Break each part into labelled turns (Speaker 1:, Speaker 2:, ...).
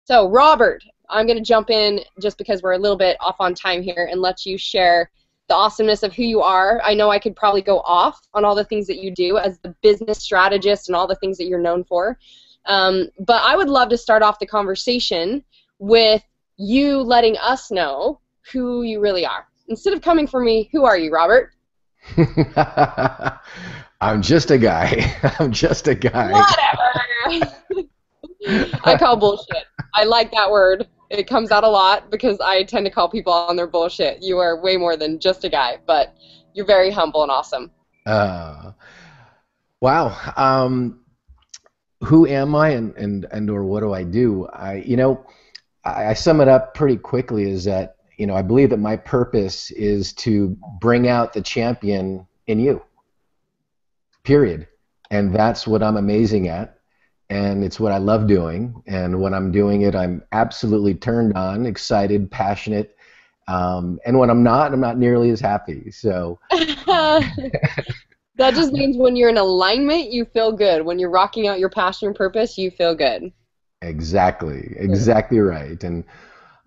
Speaker 1: So, Robert, I'm going to jump in just because we're a little bit off on time here and let you share the awesomeness of who you are. I know I could probably go off on all the things that you do as the business strategist and all the things that you're known for. But I would love to start off the conversation with you letting us know who you really are. Instead of coming for me, who are you, Robert?
Speaker 2: I'm just a guy. I'm just a guy.
Speaker 1: Whatever. I call bullshit. I like that word. It comes out a lot because I tend to call people on their bullshit. You are way more than just a guy, but you're very humble and awesome.
Speaker 2: Uh, wow. Who am I and or what do I do? I sum it up pretty quickly is that, I believe that my purpose is to bring out the champion in you, period. And that's what I'm amazing at. And it's what I love doing. And when I'm doing it, I'm absolutely turned on, excited, passionate. And when I'm not nearly as happy. So
Speaker 1: that just means when you're in alignment, you feel good. When you're rocking out your passion and purpose, you feel good.
Speaker 2: Exactly right. And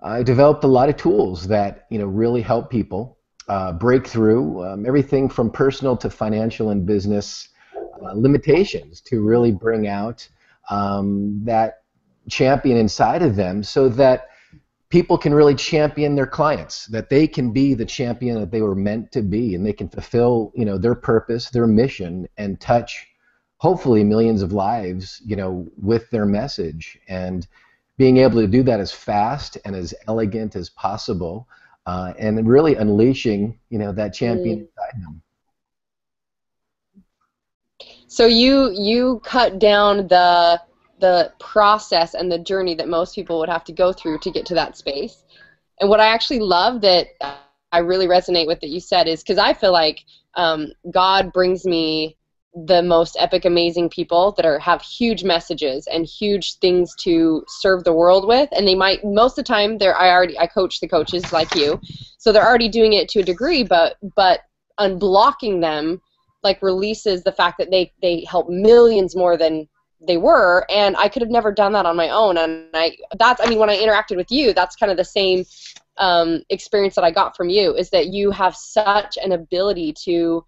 Speaker 2: I developed a lot of tools that really help people break through everything from personal to financial and business limitations to really bring out that champion inside of them so that people can really champion their clients, that they can be the champion that they were meant to be, and they can fulfill their purpose, their mission, and touch hopefully millions of lives with their message. And being able to do that as fast and as elegant as possible, and really unleashing that champion inside them.
Speaker 1: So you cut down the process and the journey that most people would have to go through to get to that space. And what I actually love that I really resonate with that you said is because I feel like God brings me the most epic, amazing people that have huge messages and huge things to serve the world with. And they might, most of the time, I coach the coaches like you, so they're already doing it to a degree, but unblocking them like releases the fact that they help millions more than they were, and I could have never done that on my own. And when I interacted with you, that's kind of the same experience that I got from you, is that you have such an ability to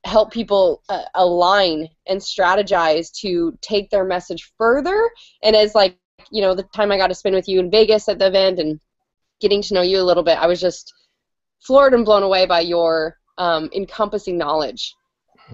Speaker 1: help people align and strategize to take their message further. And as the time I got to spend with you in Vegas at the event and getting to know you a little bit, I was just floored and blown away by your encompassing knowledge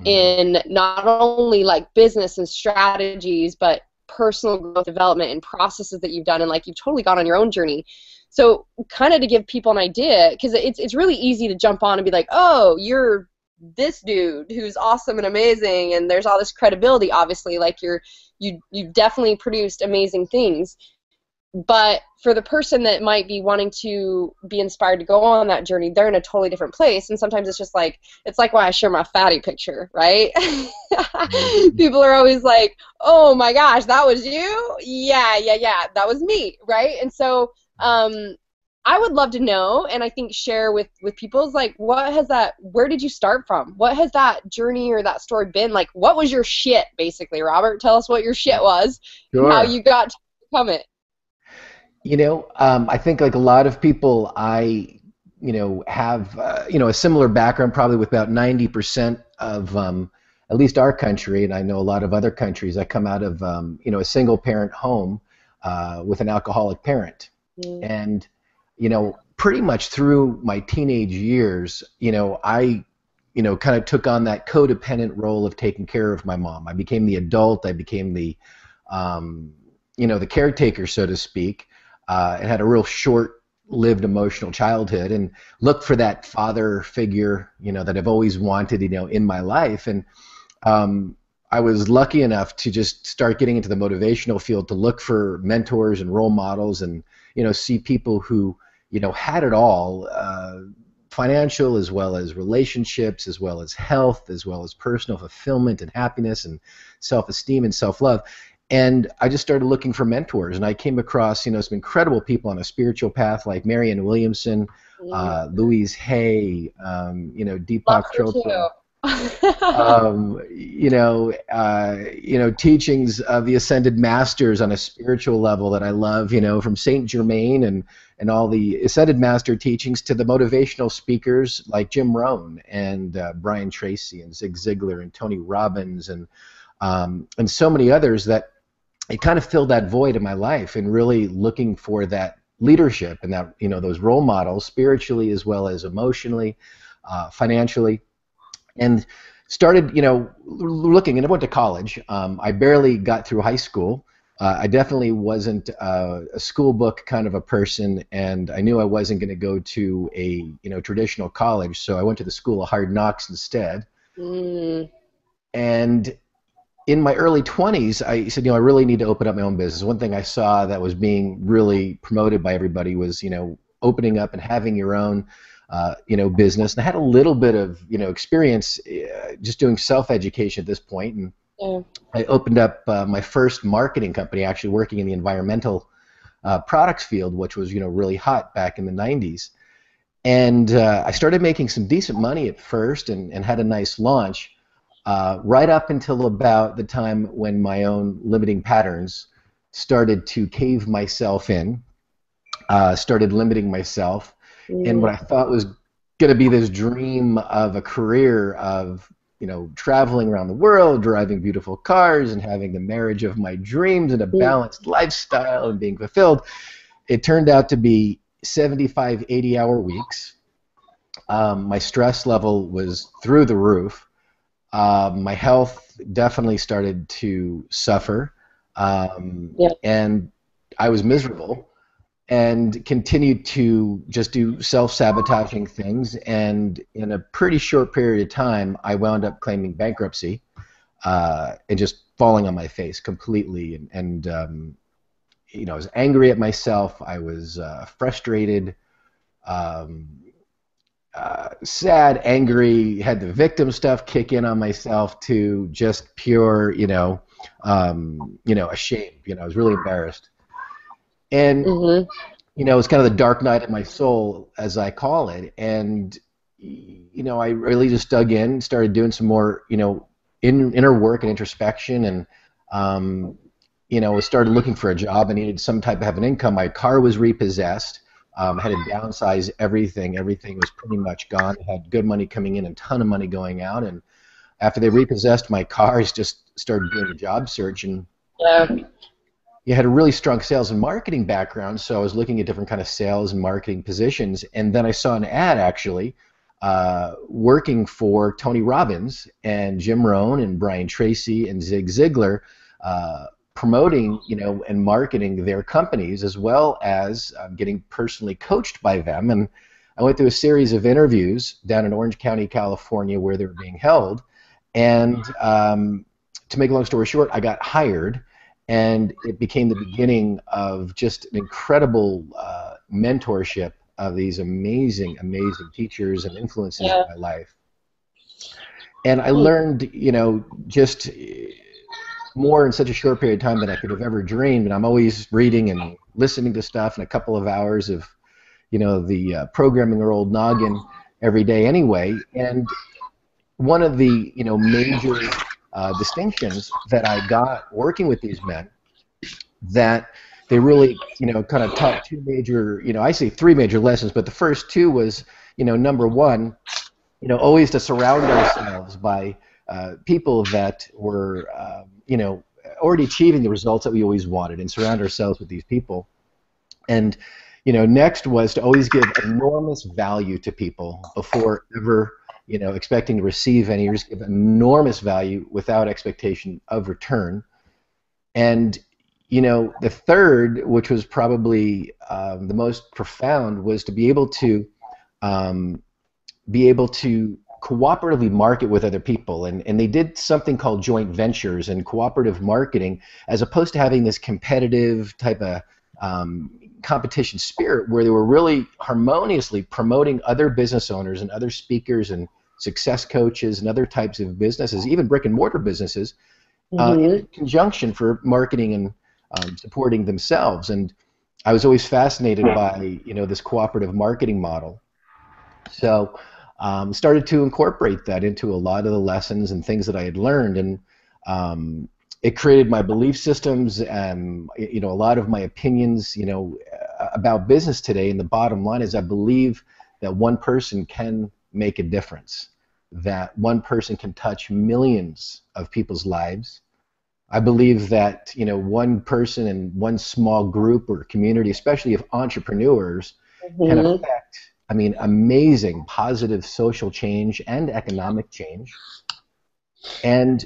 Speaker 1: in not only like business and strategies, but personal growth development and processes that you've done, and like you've totally gone on your own journey. So kind of to give people an idea, because it's really easy to jump on and be like, oh, you're this dude who's awesome and amazing, and there's all this credibility, obviously, like you've definitely produced amazing things. But for the person that might be wanting to be inspired to go on that journey, they're in a totally different place. And sometimes it's just like, it's like why I share my fatty picture, right? People are always like, oh my gosh, that was you? Yeah, that was me, right? And so I would love to know, and I think share with people, is like, where did you start from? What has that journey or that story been? Like, what was your shit, basically, Robert? Tell us what your shit was,
Speaker 2: Sure.
Speaker 1: And how you got to become it.
Speaker 2: I think like a lot of people, I have a similar background, probably with about 90% of at least our country, and I know a lot of other countries. I come out of a single parent home with an alcoholic parent, and pretty much through my teenage years, I kind of took on that codependent role of taking care of my mom. I became the adult. I became the the caretaker, so to speak. And had a real short-lived emotional childhood, and looked for that father figure, that I've always wanted, in my life. And I was lucky enough to just start getting into the motivational field, to look for mentors and role models, and see people who had it all, financial as well as relationships, as well as health, as well as personal fulfillment and happiness and self-esteem and self-love. And I just started looking for mentors, and I came across, some incredible people on a spiritual path, like Marianne Williamson, Louise Hay, Deepak Chopra. Teachings of the ascended masters on a spiritual level that I love, from Saint Germain and all the ascended master teachings to the motivational speakers like Jim Rohn and Brian Tracy and Zig Ziglar and Tony Robbins and so many others, that it kind of filled that void in my life, and really looking for that leadership and that, those role models spiritually as well as emotionally, financially. And started, looking, and I went to college. I barely got through high school. I definitely wasn't a school book kind of a person, and I knew I wasn't going to go to a, traditional college, so I went to the School of Hard Knocks instead.
Speaker 1: Mm.
Speaker 2: And in my early 20s, I said, I really need to open up my own business. One thing I saw that was being really promoted by everybody was, opening up and having your own business. And I had a little bit of, experience just doing self-education at this point. And
Speaker 1: Yeah.
Speaker 2: I opened up my first marketing company, actually working in the environmental products field, which was, really hot back in the 90s. And I started making some decent money at first and had a nice launch right up until about the time when my own limiting patterns started to cave myself in, started limiting myself. And what I thought was going to be this dream of a career of, traveling around the world, driving beautiful cars, and having the marriage of my dreams and a balanced lifestyle and being fulfilled, it turned out to be 75, 80-hour weeks. My stress level was through the roof. My health definitely started to suffer, and I was miserable, and continued to just do self-sabotaging things. And in a pretty short period of time, I wound up claiming bankruptcy and just falling on my face completely. And I was angry at myself. I was frustrated, sad, angry, had the victim stuff kick in on myself, to just pure, ashamed. I was really embarrassed. And, it was kind of the dark night of my soul, as I call it. And, I really just dug in, started doing some more, inner work and introspection, and, started looking for a job. I needed some type of an income. My car was repossessed. Had to downsize everything. Everything was pretty much gone. I had good money coming in and a ton of money going out. And after they repossessed my car, I just started doing a job search. And you had a really strong sales and marketing background, so I was looking at different kind of sales and marketing positions. And then I saw an ad, actually, working for Tony Robbins and Jim Rohn and Brian Tracy and Zig Ziglar, promoting, and marketing their companies, as well as getting personally coached by them. And I went through a series of interviews down in Orange County, California, where they were being held. And to make a long story short, I got hired, and it became the beginning of just an incredible mentorship of these amazing, amazing teachers and influences in my life. And I learned, just more in such a short period of time than I could have ever dreamed. And I'm always reading and listening to stuff, and a couple of hours of, the programming or old noggin every day anyway. And one of the, major distinctions that I got working with these men, that they really, kind of taught two major, I say three major lessons, but the first two was, number one, always to surround ourselves by people that were, already achieving the results that we always wanted, and surround ourselves with these people. And, next was to always give enormous value to people before ever, expecting to receive any. Just give enormous value without expectation of return. And, the third, which was probably the most profound, was to be able to cooperatively market with other people. And they did something called joint ventures and cooperative marketing, as opposed to having this competitive type of competition spirit, where they were really harmoniously promoting other business owners and other speakers and success coaches and other types of businesses, even brick and mortar businesses, in conjunction for marketing and supporting themselves. And I was always fascinated by, this cooperative marketing model. So started to incorporate that into a lot of the lessons and things that I had learned, and it created my belief systems and a lot of my opinions about business today. And the bottom line is I believe that one person can make a difference, that one person can touch millions of people's lives. I believe that one person and one small group or community, especially of entrepreneurs, can
Speaker 1: Mm-hmm.
Speaker 2: affect, amazing positive social change and economic change. And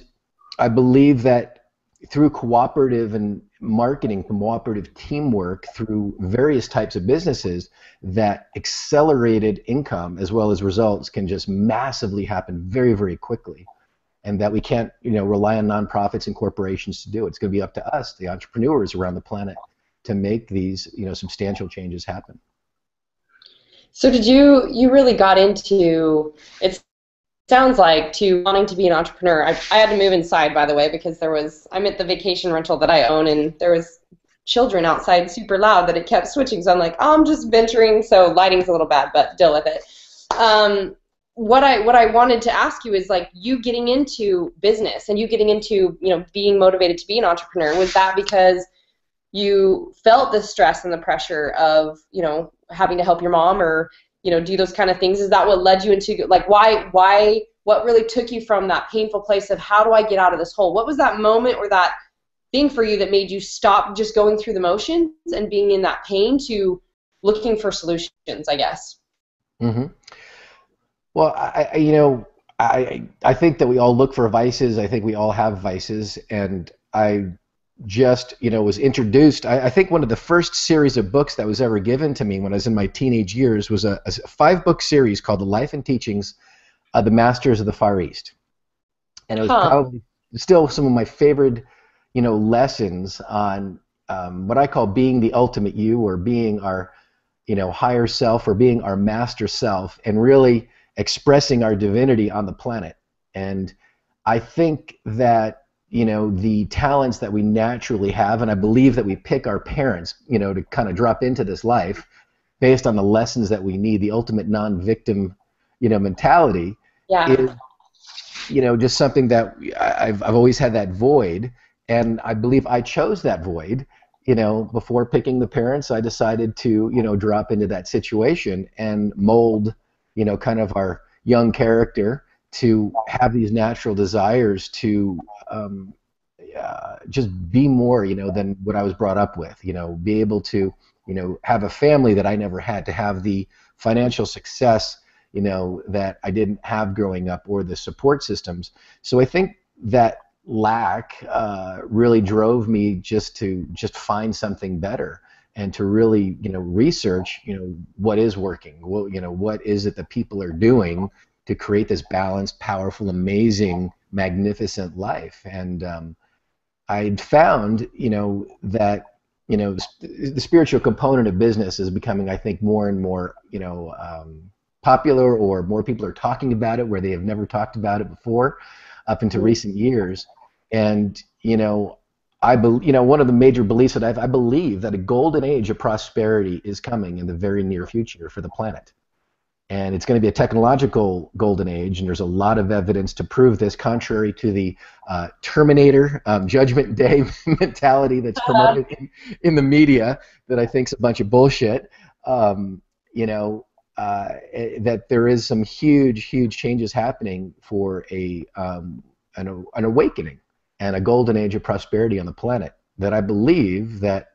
Speaker 2: I believe that through cooperative and marketing, cooperative teamwork, through various types of businesses, that accelerated income as well as results can just massively happen very, very quickly. And that we can't, rely on nonprofits and corporations to do it. It's going to be up to us, the entrepreneurs around the planet, to make these, substantial changes happen.
Speaker 1: So did you really got into it? Sounds like to wanting to be an entrepreneur. I had to move inside, by the way, because I'm at the vacation rental that I own, and there was children outside super loud that it kept switching. So I'm like, oh, I'm just venturing. So lighting's a little bad, but deal with it. What I wanted to ask you is, like, you getting into business and you getting into being motivated to be an entrepreneur. Was that because you felt the stress and the pressure of having to help your mom, or do those kind of things? Is that what led you into, like, what really took you from that painful place of how do I get out of this hole? What was that moment or that thing for you that made you stop just going through the motions and being in that pain to looking for solutions, I guess?
Speaker 2: Mm-hmm. Well, I think that we all look for vices. I think we all have vices, and I just was introduced. I think one of the first series of books that was ever given to me when I was in my teenage years was a 5-book series called The Life and Teachings of the Masters of the Far East, and it was
Speaker 1: Huh.
Speaker 2: probably still some of my favorite lessons on what I call being the ultimate you, or being our higher self, or being our master self, and really expressing our divinity on the planet. And I think that the talents that we naturally have, and I believe that we pick our parents to kind of drop into this life based on the lessons that we need, the ultimate non-victim mentality,
Speaker 1: Yeah.
Speaker 2: is just something that I've always had, that void. And I believe I chose that void. Before picking the parents, I decided to drop into that situation and mold kind of our young character to have these natural desires to just be more than what I was brought up with. Be able to have a family that I never had, to have the financial success that I didn't have growing up, or the support systems. So I think that lack really drove me just to find something better, and to really research what is working, what is it that people are doing to create this balanced, powerful, amazing, magnificent life. And I'd found that the spiritual component of business is becoming, I think, more and more popular, or more people are talking about it where they have never talked about it before, up into recent years. And one of the major beliefs that I believe that a golden age of prosperity is coming in the very near future for the planet. And it's going to be a technological golden age, and there's a lot of evidence to prove this, contrary to the Terminator Judgment Day mentality that's promoted in the media, that I think is a bunch of bullshit. That there is some huge, huge changes happening for an awakening and a golden age of prosperity on the planet, that I believe that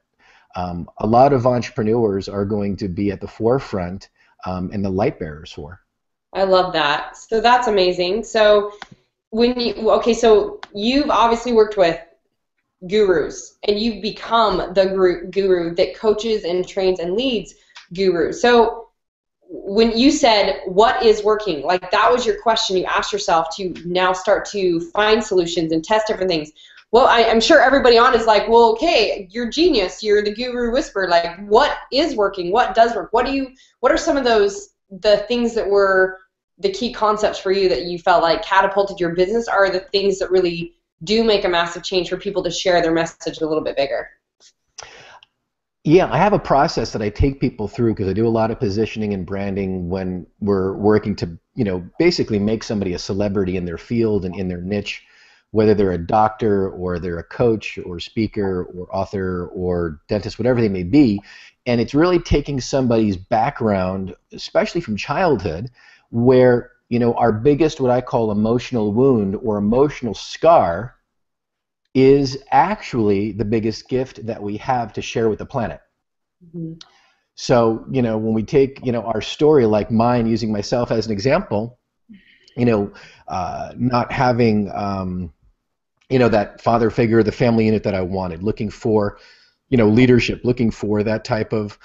Speaker 2: a lot of entrepreneurs are going to be at the forefront and the light bearers for.
Speaker 1: I love that. So that's amazing. So so you've obviously worked with gurus, and you've become the guru that coaches and trains and leads gurus. So when you said what is working, like, that was your question you asked yourself to now start to find solutions and test different things. Well, I'm sure everybody on is like, well, okay, you're genius, you're the guru whisperer. Like, what is working? What does work? What are some of the things that were the key concepts for you that you felt like catapulted your business, are the things that really do make a massive change for people to share their message a little bit bigger?
Speaker 2: Yeah, I have a process that I take people through because I do a lot of positioning and branding when we're working to, basically make somebody a celebrity in their field and in their niche, whether they're a doctor or they're a coach or speaker or author or dentist, whatever they may be. And it's really taking somebody's background, especially from childhood, where, our biggest, what I call emotional wound or emotional scar is actually the biggest gift that we have to share with the planet.
Speaker 1: Mhm.
Speaker 2: So, when we take, our story like mine, using myself as an example, not having, that father figure, the family unit that I wanted, looking for, leadership, looking for that type of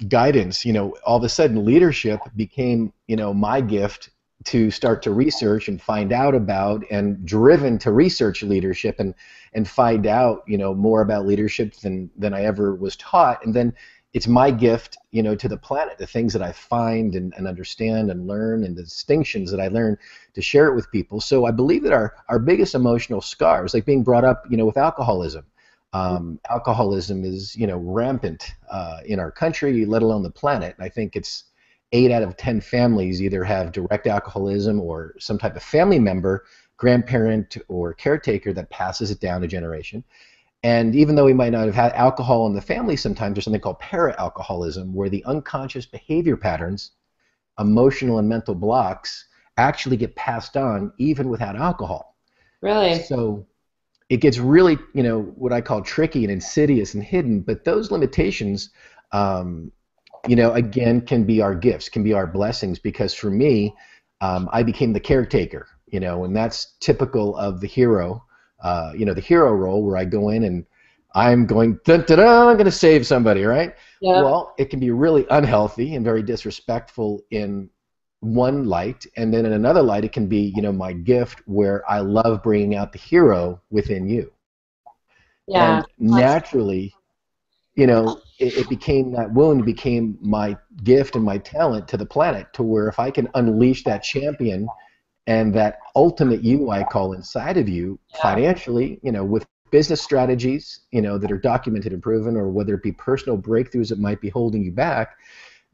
Speaker 2: guidance, all of a sudden leadership became, my gift to start to research and find out about, and driven to research leadership and find out, more about leadership than I ever was taught. And then it's my gift, to the planet, the things that I find and understand and learn, and the distinctions that I learn, to share it with people. So I believe that our biggest emotional scars, like being brought up, with alcoholism. Alcoholism is, rampant in our country, let alone the planet. I think it's 8 out of 10 families either have direct alcoholism or some type of family member, grandparent, or caretaker that passes it down a generation. And even though we might not have had alcohol in the family, sometimes there's something called para-alcoholism, where the unconscious behavior patterns, emotional and mental blocks, actually get passed on even without alcohol.
Speaker 1: Really?
Speaker 2: So it gets really, what I call tricky and insidious and hidden. But those limitations, um, again, can be our gifts, can be our blessings. Because for me, I became the caretaker, and that's typical of the hero, the hero role, where I go in and I'm going, dun, dun, dun, I'm going to save somebody, right?
Speaker 1: Yep.
Speaker 2: Well, it can be really unhealthy and very disrespectful in one light, and then in another light, it can be, my gift, where I love bringing out the hero within you.
Speaker 1: Yeah.
Speaker 2: And naturally, it became that wound became my gift and my talent to the planet, to where if I can unleash that champion and that ultimate you, I call, inside of you,
Speaker 1: Yeah.
Speaker 2: financially, with business strategies, that are documented and proven, or whether it be personal breakthroughs that might be holding you back,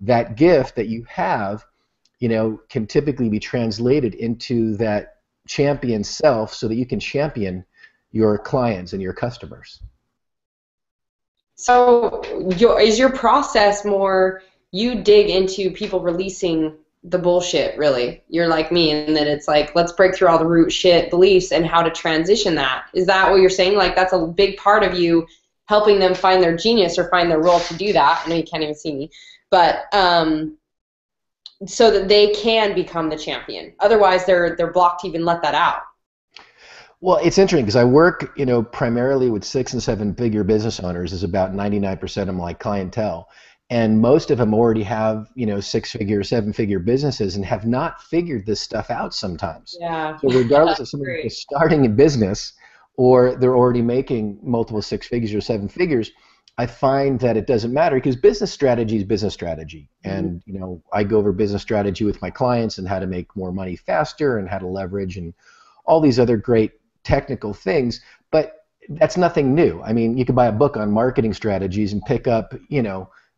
Speaker 2: that gift that you have, can typically be translated into that champion self, so that you can champion your clients and your customers.
Speaker 1: So is your process more you dig into people releasing the bullshit, really? You're like me, and then it's like, let's break through all the root shit beliefs and how to transition that. Is that what you're saying? Like, that's a big part of you helping them find their genius or find their role to do that. I know you can't even see me, but so that they can become the champion. Otherwise, they're blocked to even let that out.
Speaker 2: Well, it's interesting because I work, primarily with 6 and 7 figure business owners. Is about 99% of my clientele, and most of them already have, 6 figure, 7 figure businesses, and have not figured this stuff out sometimes.
Speaker 1: Yeah.
Speaker 2: So regardless of somebody
Speaker 1: Great.
Speaker 2: just starting a business, or they're already making multiple 6 figures or 7 figures, I find that it doesn't matter, because business strategy is business strategy.
Speaker 1: Mhm.
Speaker 2: And, I go over business strategy with my clients and how to make more money faster and how to leverage and all these other great technical things, but that's nothing new. I mean, you could buy a book on marketing strategies and pick up,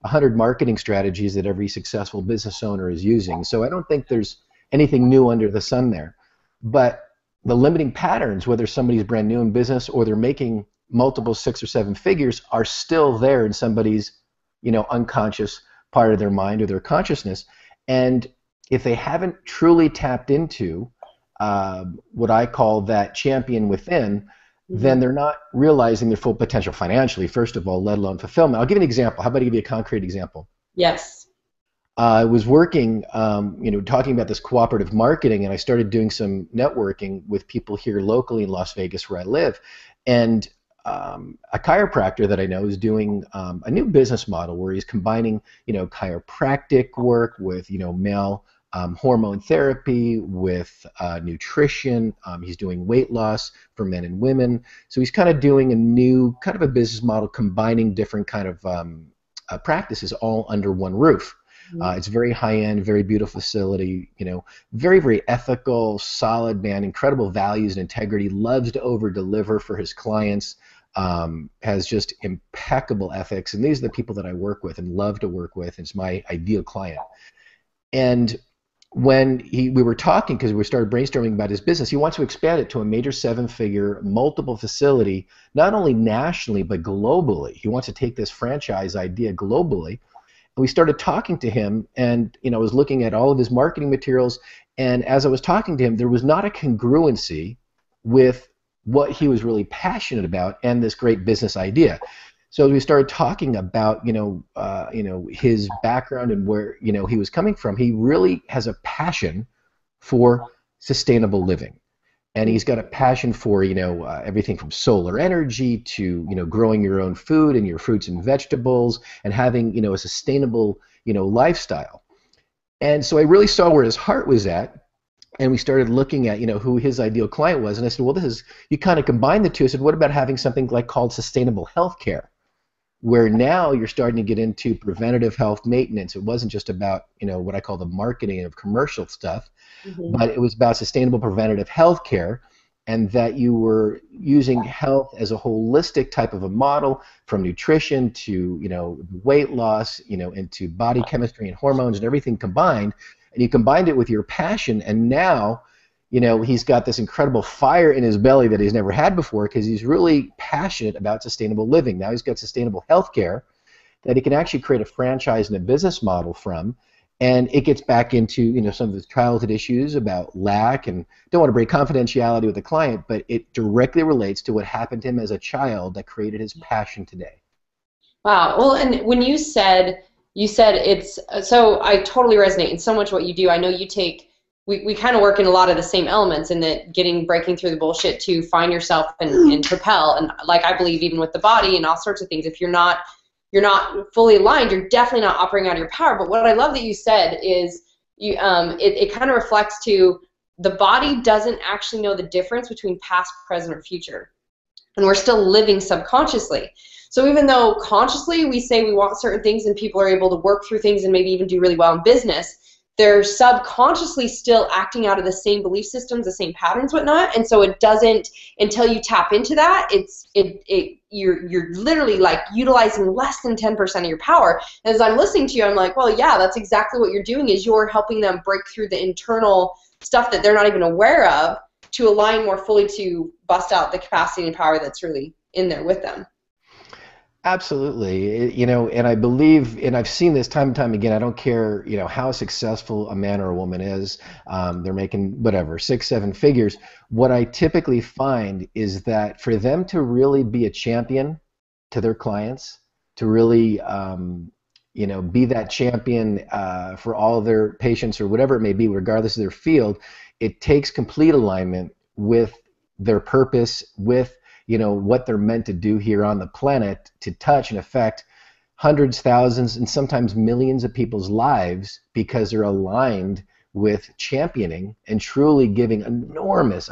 Speaker 2: 100 marketing strategies that every successful business owner is using. So I don't think there's anything new under the sun there. But the limiting patterns, whether somebody's brand new in business or they're making multiple 6 or 7 figures, are still there in somebody's, unconscious part of their mind or their consciousness. And if they haven't truly tapped into what I call that champion within,
Speaker 1: Mhm.
Speaker 2: then they're not realizing their full potential financially, first of all, let alone fulfillment. I'll give you an example. How about I give you a concrete example?
Speaker 1: Yes.
Speaker 2: I was working, talking about this cooperative marketing, and I started doing some networking with people here locally in Las Vegas, where I live. And a chiropractor that I know is doing a new business model where he's combining, chiropractic work with, male hormone therapy, with nutrition. He's doing weight loss for men and women. So he's kind of doing a new kind of a business model, combining different kind of practices all under one roof.
Speaker 1: Mhm.
Speaker 2: It's very high end, very beautiful facility, very, very ethical, solid man, incredible values and integrity, loves to over deliver for his clients. has just impeccable ethics, and these are the people that I work with and love to work with. It's my ideal client. And when we were talking, because we started brainstorming about his business, he wants to expand it to a major seven-figure, multiple facility, not only nationally, but globally. He wants to take this franchise idea globally. And we started talking to him, and I was looking at all of his marketing materials, and as I was talking to him, there was not a congruency with what he was really passionate about and this great business idea. So we started talking about, his background and where, he was coming from. He really has a passion for sustainable living. And he's got a passion for, everything from solar energy to, growing your own food and your fruits and vegetables and having, a sustainable, lifestyle. And so I really saw where his heart was at. And we started looking at, who his ideal client was. And I said, well, you kind of combine the two. I said, what about having something like called sustainable healthcare, where now you're starting to get into preventative health maintenance. It wasn't just about, what I call the marketing of commercial stuff, but it was about sustainable preventative health care, and that you were using health as a holistic type of a model, from nutrition to, weight loss, into body chemistry and hormones and everything combined. And you combined it with your passion, and now, he's got this incredible fire in his belly that he's never had before, because he's really passionate about sustainable living. Now he's got sustainable healthcare that he can actually create a franchise and a business model from, and it gets back into, some of his childhood issues about lack, and don't want to break confidentiality with the client, but it directly relates to what happened to him as a child that created his passion today.
Speaker 1: Wow. Well, and when you said it's, so I totally resonate in so much what you do. I know you take, we kind of work in a lot of the same elements, in that breaking through the bullshit to find yourself and propel. And like, I believe even with the body and all sorts of things, if you're not fully aligned, you're definitely not operating out of your power. But what I love that you said is it kind of reflects to the body doesn't actually know the difference between past, present, or future. And we're still living subconsciously. So even though consciously we say we want certain things and people are able to work through things and maybe even do really well in business, they're subconsciously still acting out of the same belief systems, the same patterns, whatnot. And so it doesn't, until you tap into that, you're literally like utilizing less than 10% of your power. And as I'm listening to you, I'm like, well, yeah, that's exactly what you're doing, is you're helping them break through the internal stuff that they're not even aware of, to align more fully to bust out the capacity and power that's really in there with them.
Speaker 2: Absolutely. And I believe, and I've seen this time and time again, I don't care, how successful a man or a woman is, they're making whatever, 6-7 figures. What I typically find is that for them to really be a champion to their clients, to really, be that champion for all of their patients or whatever it may be, regardless of their field, it takes complete alignment with their purpose, with what they're meant to do here on the planet, to touch and affect hundreds, thousands, and sometimes millions of people's lives, because they're aligned with championing and truly giving enormous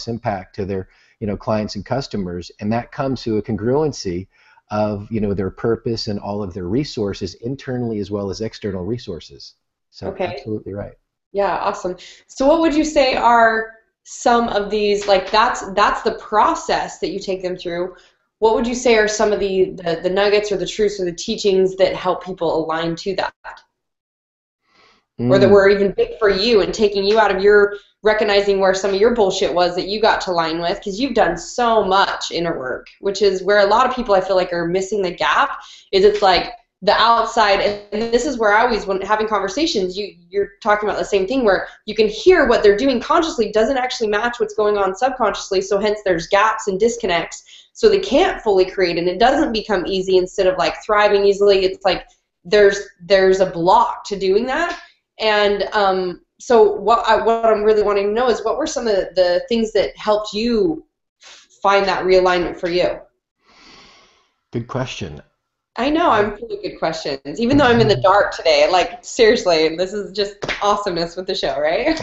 Speaker 2: impact to their, clients and customers. And that comes to a congruency of, their purpose and all of their resources, internally as well as external resources. So okay. Absolutely right.
Speaker 1: Yeah, awesome. So what would you say are some of these, like that's the process that you take them through. What would you say are some of the nuggets or the truths or the teachings that help people align to that? Or that were even big for you and taking you out of your, recognizing where some of your bullshit was that you got to align with, because you've done so much inner work, which is where a lot of people I feel like are missing the gap, is it's like the outside, and this is where I always, when having conversations, you're talking about the same thing, where you can hear what they're doing consciously doesn't actually match what's going on subconsciously, so hence there's gaps and disconnects, so they can't fully create, and it doesn't become easy. Instead of like thriving easily, it's like there's a block to doing that. And so what I'm really wanting to know is, what were some of the things that helped you find that realignment for you?
Speaker 2: Good question.
Speaker 1: I know, I'm full of good questions, even though I'm in the dark today. Like, seriously, this is just awesomeness with the show, right?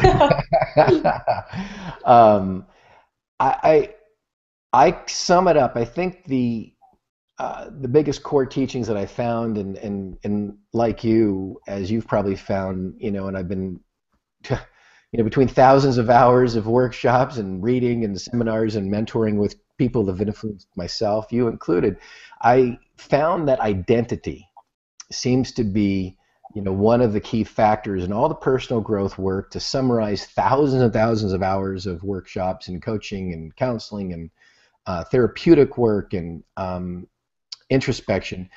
Speaker 2: I sum it up. I think the biggest core teachings that I found, and like you, as you've probably found, and I've been, between thousands of hours of workshops and reading and seminars and mentoring with people have influenced myself, you included, I found that identity seems to be, one of the key factors in all the personal growth work. To summarize thousands and thousands of hours of workshops and coaching and counseling and therapeutic work and introspection,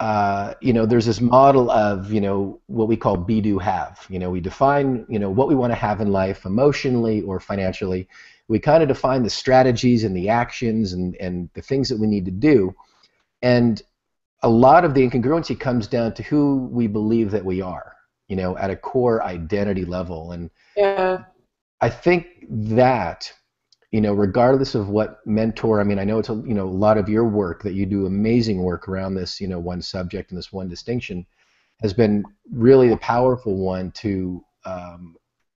Speaker 2: there's this model of, what we call be, do, have. We define, what we want to have in life emotionally or financially. We kind of define the strategies and the actions and the things that we need to do. And a lot of the incongruency comes down to who we believe that we are, at a core identity level. And
Speaker 1: Yeah.
Speaker 2: I think that, regardless of what mentor, I mean, I know it's a lot of your work that you do amazing work around this, one subject and this one distinction has been really the powerful one to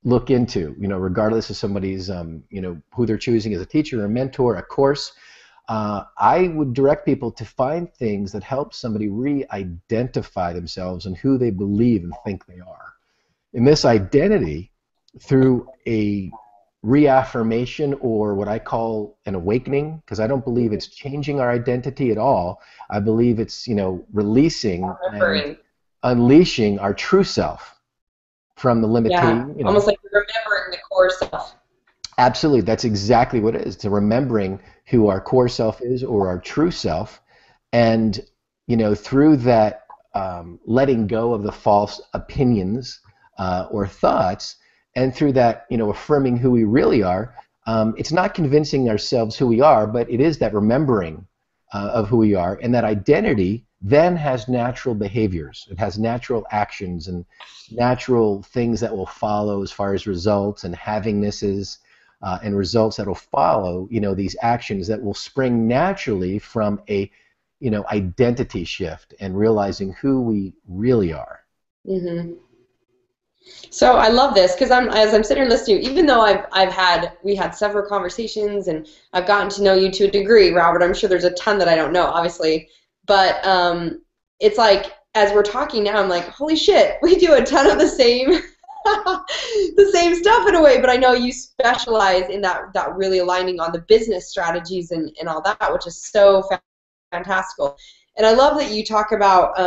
Speaker 2: look into, regardless of somebody's, who they're choosing as a teacher or a mentor, a course. I would direct people to find things that help somebody re-identify themselves and who they believe and think they are. And this identity, through a reaffirmation, or what I call an awakening, because I don't believe it's changing our identity at all. I believe it's, releasing and unleashing our true self from the limitation.
Speaker 1: Yeah, almost like remembering the core self.
Speaker 2: Absolutely, that's exactly what it is. To remembering who our core self is, or our true self, and through that letting go of the false opinions or thoughts, and through that affirming who we really are. It's not convincing ourselves who we are, but it is that remembering of who we are, and that identity then has natural behaviors. It has natural actions and natural things that will follow as far as results and havingnesses. And results that will follow, these actions that will spring naturally from a, identity shift and realizing who we really are.
Speaker 1: Mm-hmm. So I love this, because as I'm sitting here listening, even though we had several conversations and I've gotten to know you to a degree, Robert. I'm sure there's a ton that I don't know, obviously, but it's like as we're talking now, I'm like, holy shit, we do a ton of the same. The same stuff in a way, but I know you specialize in that really aligning on the business strategies and all that, which is so fantastical. And I love that you talk about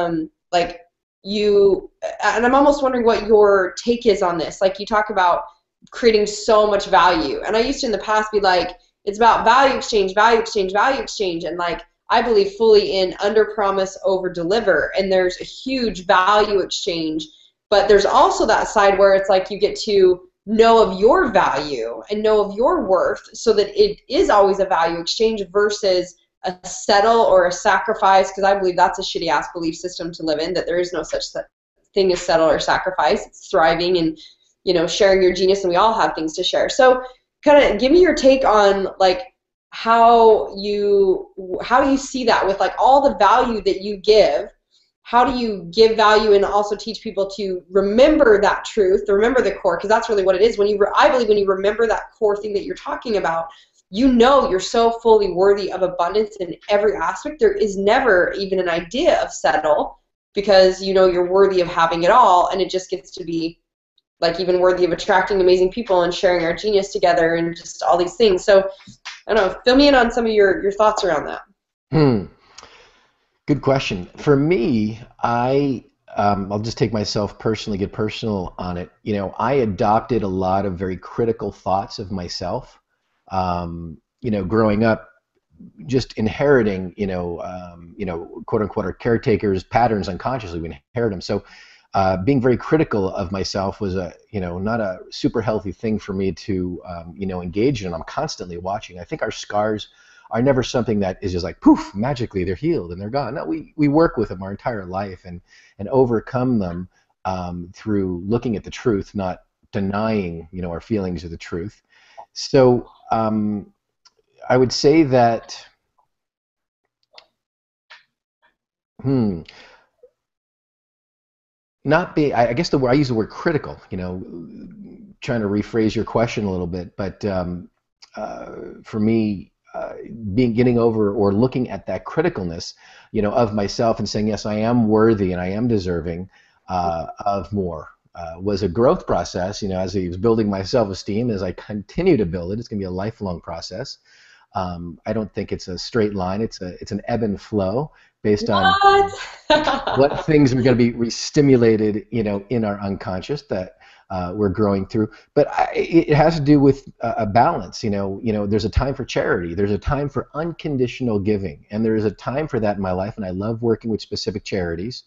Speaker 1: like you, and I'm almost wondering what your take is on this. Like you talk about creating so much value, and I used to in the past be like, it's about value exchange, value exchange, value exchange, and like I believe fully in under promise, over deliver, and there's a huge value exchange. But there's also that side where it's like you get to know of your value and know of your worth, so that it is always a value exchange versus a settle or a sacrifice, because I believe that's a shitty ass belief system to live in, that there is no such thing as settle or sacrifice. It's thriving and sharing your genius, and we all have things to share. So kind of give me your take on like how you see that with like all the value that you give. How do you give value and also teach people to remember that truth, to remember the core, because that's really what it is. I believe when you remember that core thing that you're talking about, you're so fully worthy of abundance in every aspect. There is never even an idea of settle, because you're worthy of having it all, and it just gets to be like even worthy of attracting amazing people and sharing our genius together and just all these things. So I don't know, fill me in on some of your thoughts around that.
Speaker 2: Good question. For me, I'll just take myself personally, get personal on it. I adopted a lot of very critical thoughts of myself. Growing up, just inheriting, quote unquote, our caretakers' patterns unconsciously. We inherit them. So, being very critical of myself was not a super healthy thing for me to, engage in. I'm constantly watching. I think our scars are never something that is just like poof, magically they're healed and they're gone. No, we work with them our entire life and overcome them through looking at the truth, not denying our feelings of the truth. So I would say that not be, I guess I use the word critical, trying to rephrase your question a little bit, but for me, getting over or looking at that criticalness, of myself and saying, yes, I am worthy and I am deserving of more, was a growth process, as I was building my self-esteem. As I continue to build it, it's going to be a lifelong process. I don't think it's a straight line. It's an ebb and flow based on what
Speaker 1: What?
Speaker 2: things are going to be re-stimulated, in our unconscious that we're growing through. But it has to do with a balance. There's a time for charity. There's a time for unconditional giving, and there is a time for that in my life. And I love working with specific charities.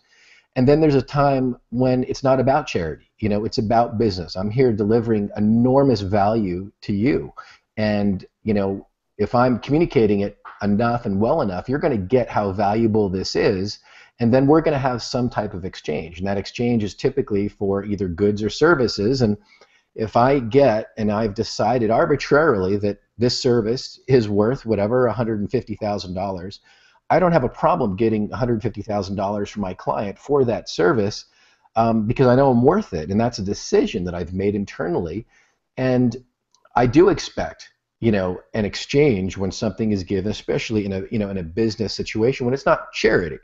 Speaker 2: And then there's a time when it's not about charity. It's about business. I'm here delivering enormous value to you, and if I'm communicating it enough and well enough, you're going to get how valuable this is. And then we're going to have some type of exchange. And that exchange is typically for either goods or services. And if I get, and I've decided arbitrarily that this service is worth whatever, $150,000, I don't have a problem getting $150,000 from my client for that service, because I know I'm worth it. And that's a decision that I've made internally. And I do expect, an exchange when something is given, especially in a business situation when it's not charity.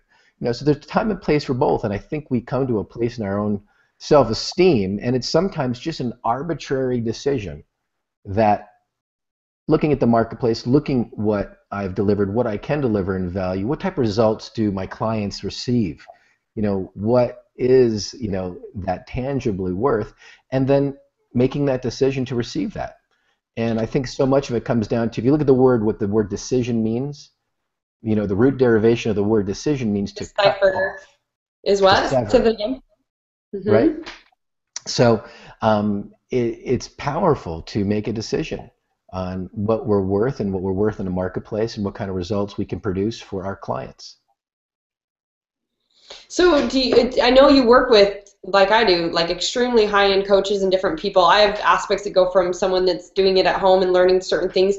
Speaker 2: So there's time and place for both, and I think we come to a place in our own self-esteem, and it's sometimes just an arbitrary decision that, looking at the marketplace, looking what I've delivered, what I can deliver in value, what type of results do my clients receive, what is, that tangibly worth, and then making that decision to receive that. And I think so much of it comes down to, if you look at what the word decision means, the root derivation of the word decision means to cut
Speaker 1: Decipher
Speaker 2: off,
Speaker 1: is
Speaker 2: to
Speaker 1: what? Say
Speaker 2: sever,
Speaker 1: that again.
Speaker 2: right?
Speaker 1: Mm-hmm.
Speaker 2: So it's powerful to make a decision on what we're worth and what we're worth in the marketplace and what kind of results we can produce for our clients.
Speaker 1: So I know you work with, like I do, like extremely high-end coaches and different people. I have aspects that go from someone that's doing it at home and learning certain things.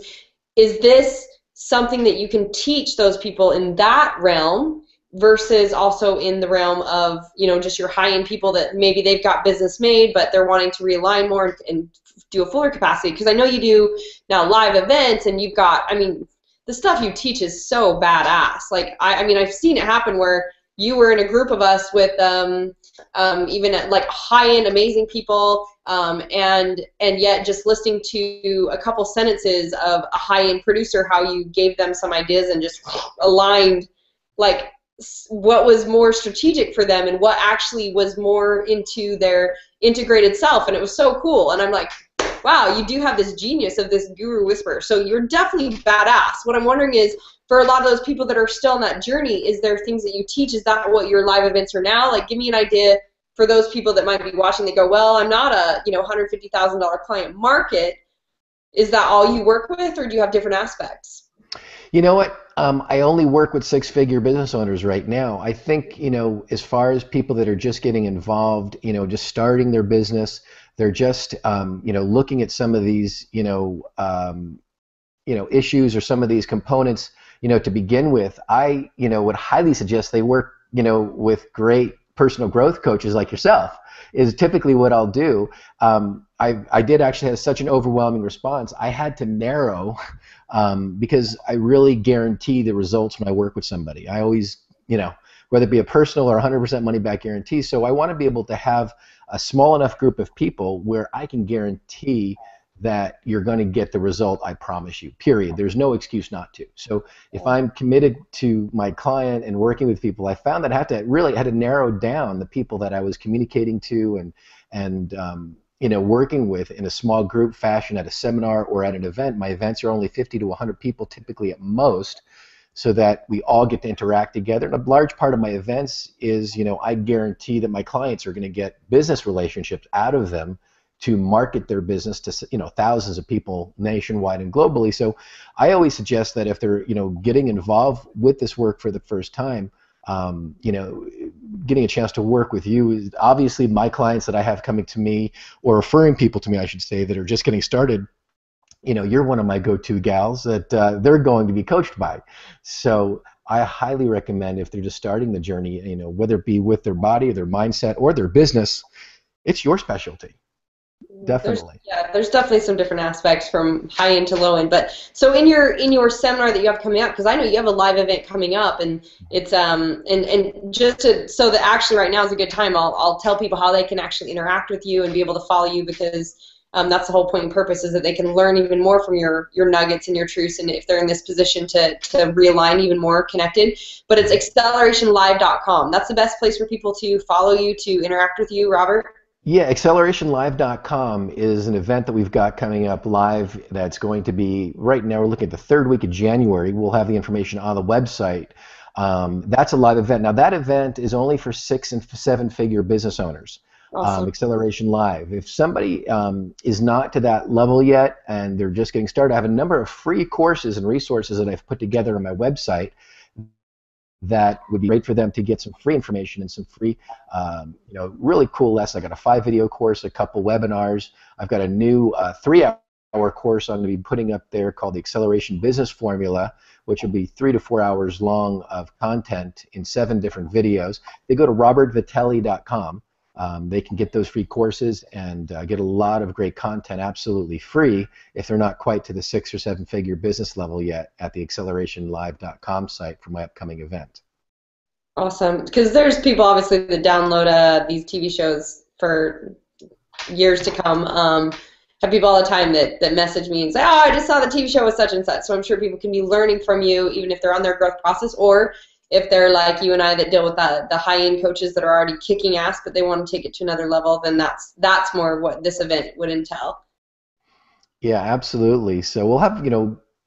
Speaker 1: Is this something that you can teach those people in that realm versus also in the realm of, just your high-end people that maybe they've got business made, but they're wanting to realign more and do a fuller capacity? Because I know you do now live events, and you've got, the stuff you teach is so badass. Like, I've seen it happen where you were in a group of us with even like high-end amazing people, and yet just listening to a couple sentences of a high-end producer, how you gave them some ideas and just aligned like what was more strategic for them and what actually was more into their integrated self. And it was so cool. And I'm like, wow, you do have this genius of this guru whisperer. So you're definitely badass. What I'm wondering is, for a lot of those people that are still on that journey, is there things that you teach? Is that what your live events are now? Like, give me an idea for those people that might be watching. They go, well, I'm not a $150,000 client market. Is that all you work with, or do you have different aspects?
Speaker 2: You know what? I only work with six-figure business owners right now. I think, as far as people that are just getting involved, just starting their business, they're just, looking at some of these, issues or some of these components, to begin with, I, would highly suggest they work, with great personal growth coaches like yourself, is typically what I'll do. I did actually have such an overwhelming response. I had to narrow, because I really guarantee the results when I work with somebody. I always, whether it be a personal or 100% money back guarantee. So I want to be able to have a small enough group of people where I can guarantee that you're going to get the result I promise you, period. There's no excuse not to. So if I'm committed to my client and working with people, I found that I had to narrow down the people that I was communicating to and working with in a small group fashion at a seminar or at an event. My events are only 50 to 100 people typically at most, so that we all get to interact together. And a large part of my events is, I guarantee that my clients are going to get business relationships out of them to market their business to, thousands of people nationwide and globally. So I always suggest that if they're, getting involved with this work for the first time, getting a chance to work with you is obviously my clients that I have coming to me, or referring people to me, I should say, that are just getting started. You're one of my go-to gals that they're going to be coached by. So I highly recommend, if they're just starting the journey, whether it be with their body or their mindset or their business, it's your specialty. Definitely.
Speaker 1: There's definitely some different aspects from high end to low end. But so in your seminar that you have coming up, because I know you have a live event coming up, and it's and just so that actually right now is a good time. I'll tell people how they can actually interact with you and be able to follow you, because That's the whole point and purpose, is that they can learn even more from your nuggets and your truths, and if they're in this position to realign even more connected. But it's accelerationlive.com. That's the best place for people to follow you, to interact with you, Robert.
Speaker 2: Yeah, accelerationlive.com is an event that we've got coming up live that's going to be, right now we're looking at the third week of January. We'll have the information on the website. That's a live event. Now that event is only for 6- and 7-figure business owners.
Speaker 1: Awesome.
Speaker 2: Acceleration Live. If somebody is not to that level yet and they're just getting started, I have a number of free courses and resources that I've put together on my website that would be great for them to get some free information and some free, really cool lessons. I got a 5-video course, a couple webinars. I've got a new 3-hour course I'm going to be putting up there called the Acceleration Business Formula, which will be 3 to 4 hours long of content in 7 different videos. They go to robertvitelli.com. They can get those free courses and get a lot of great content absolutely free if they're not quite to the 6- or 7-figure business level yet at the accelerationlive.com site for my upcoming event.
Speaker 1: Awesome. Because there's people obviously that download these TV shows for years to come. Have people all the time that message me and say, oh, I just saw the TV show with such and such. So I'm sure people can be learning from you even if they're on their growth process, or if they're like you and I that deal with the high-end coaches that are already kicking ass but they want to take it to another level, then that's more what this event would entail.
Speaker 2: Yeah, absolutely. So we'll have,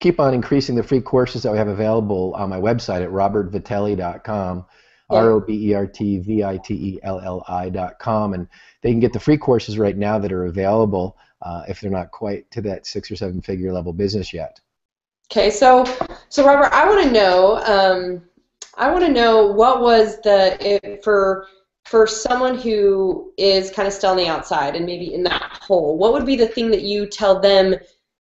Speaker 2: keep on increasing the free courses that we have available on my website at robertvitelli.com,
Speaker 1: Yeah.
Speaker 2: robertvitelli.com, and they can get the free courses right now that are available if they're not quite to that 6- or 7-figure level business yet.
Speaker 1: Okay, so Robert, I want to know what was for someone who is kind of still on the outside and maybe in that hole, what would be the thing that you tell them?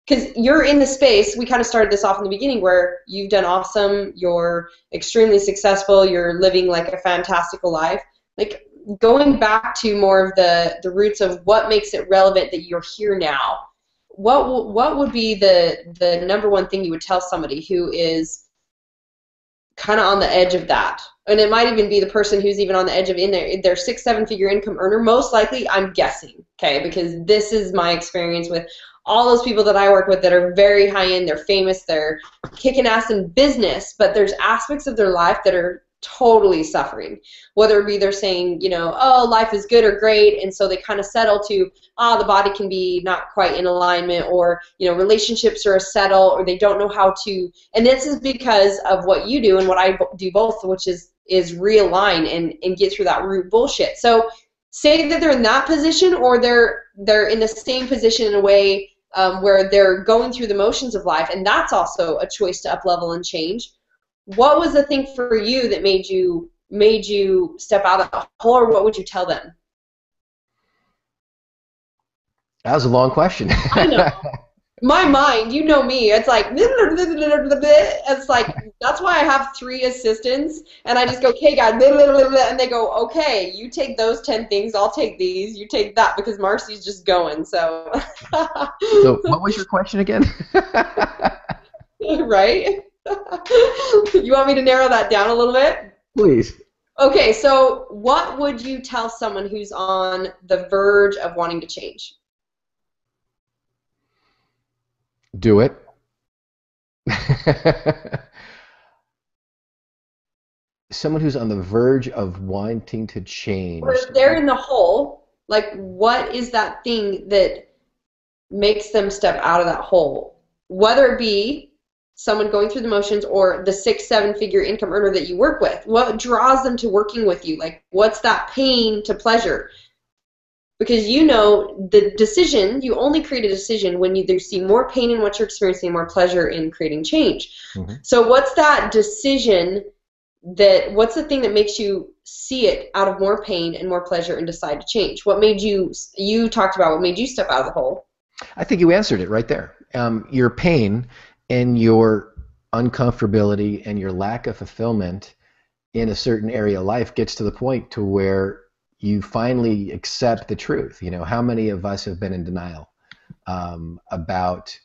Speaker 1: Because you're in the space, we kind of started this off in the beginning where you've done awesome, you're extremely successful, you're living like a fantastical life. Like going back to more of the roots of what makes it relevant that you're here now, what would be the number one thing you would tell somebody who is kind of on the edge of that? And it might even be the person who's even on the edge of in their 6- 7-figure income earner, most likely, I'm guessing, okay, because this is my experience with all those people that I work with that are very high end, they're famous, they're kicking ass in business, but there's aspects of their life that are totally suffering. Whether it be they're saying, oh, life is good or great, and so they kind of settle to, the body can be not quite in alignment, or, relationships are a settle, or they don't know how to, and this is because of what you do and what I do both, which is realign and get through that root bullshit. So say that they're in that position, or they're in the same position in a way where they're going through the motions of life, and that's also a choice to up level and change. What was the thing for you that made you step out of the hole, or what would you tell them?
Speaker 2: That was a long question.
Speaker 1: I know. My mind, you know me, it's like, that's why I have 3 assistants, and I just go, okay, God, and they go, okay, you take those 10 things, I'll take these, you take that, because Marcy's just going, so.
Speaker 2: So what was your question again?
Speaker 1: Right? You want me to narrow that down a little bit?
Speaker 2: Please.
Speaker 1: Okay, so what would you tell someone who's on the verge of wanting to change?
Speaker 2: Do it. Someone who's on the verge of wanting to change.
Speaker 1: Or if they're in the hole, like what is that thing that makes them step out of that hole? Whether it be someone going through the motions or the 6- 7-figure income earner that you work with, what draws them to working with you? Like what's that pain to pleasure? Because the decision, you only create a decision when you see more pain in what you're experiencing, more pleasure in creating change. Mm-hmm. So what's that decision, what's the thing that makes you see it out of more pain and more pleasure and decide to change? What made you talked about what made you step out of the hole?
Speaker 2: I think you answered it right there. Your pain and your uncomfortability and your lack of fulfillment in a certain area of life gets to the point to where you finally accept the truth. How many of us have been in denial about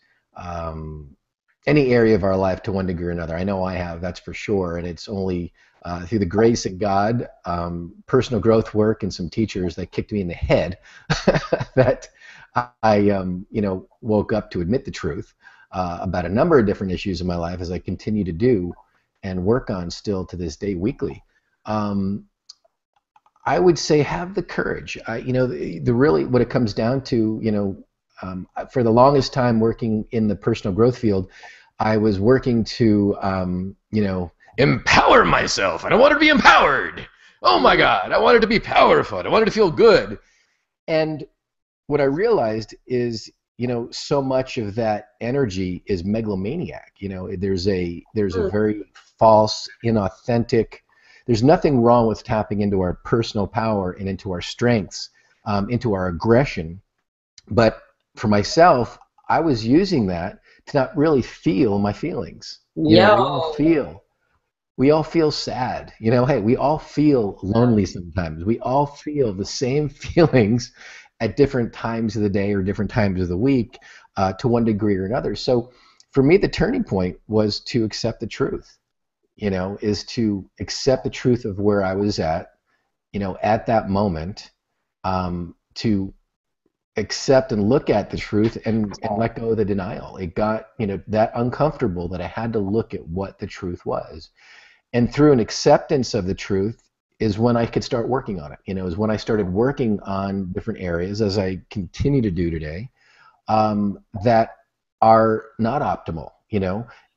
Speaker 2: any area of our life to one degree or another? I know I have, that's for sure, and it's only through the grace of God, personal growth work, and some teachers that kicked me in the head that I woke up to admit the truth about a number of different issues in my life, as I continue to do and work on still to this day weekly. Um, I would say have the courage. The really what it comes down to, for the longest time working in the personal growth field, I was working to, empower myself. I don't want to be empowered. Oh my God, I wanted to be powerful. I wanted to feel good. And what I realized is, so much of that energy is megalomaniac. There's a very false, inauthentic. There's nothing wrong with tapping into our personal power and into our strengths, into our aggression. But for myself, I was using that to not really feel my feelings.
Speaker 1: Yeah.
Speaker 2: We all feel sad. Hey, we all feel lonely sometimes. We all feel the same feelings at different times of the day or different times of the week, to one degree or another. So for me, the turning point was to accept the truth, is to accept the truth of where I was at that moment, to accept and look at the truth and let go of the denial. It got, that uncomfortable that I had to look at what the truth was. And through an acceptance of the truth is when I could start working on it. Is when I started working on different areas, as I continue to do today, that are not optimal,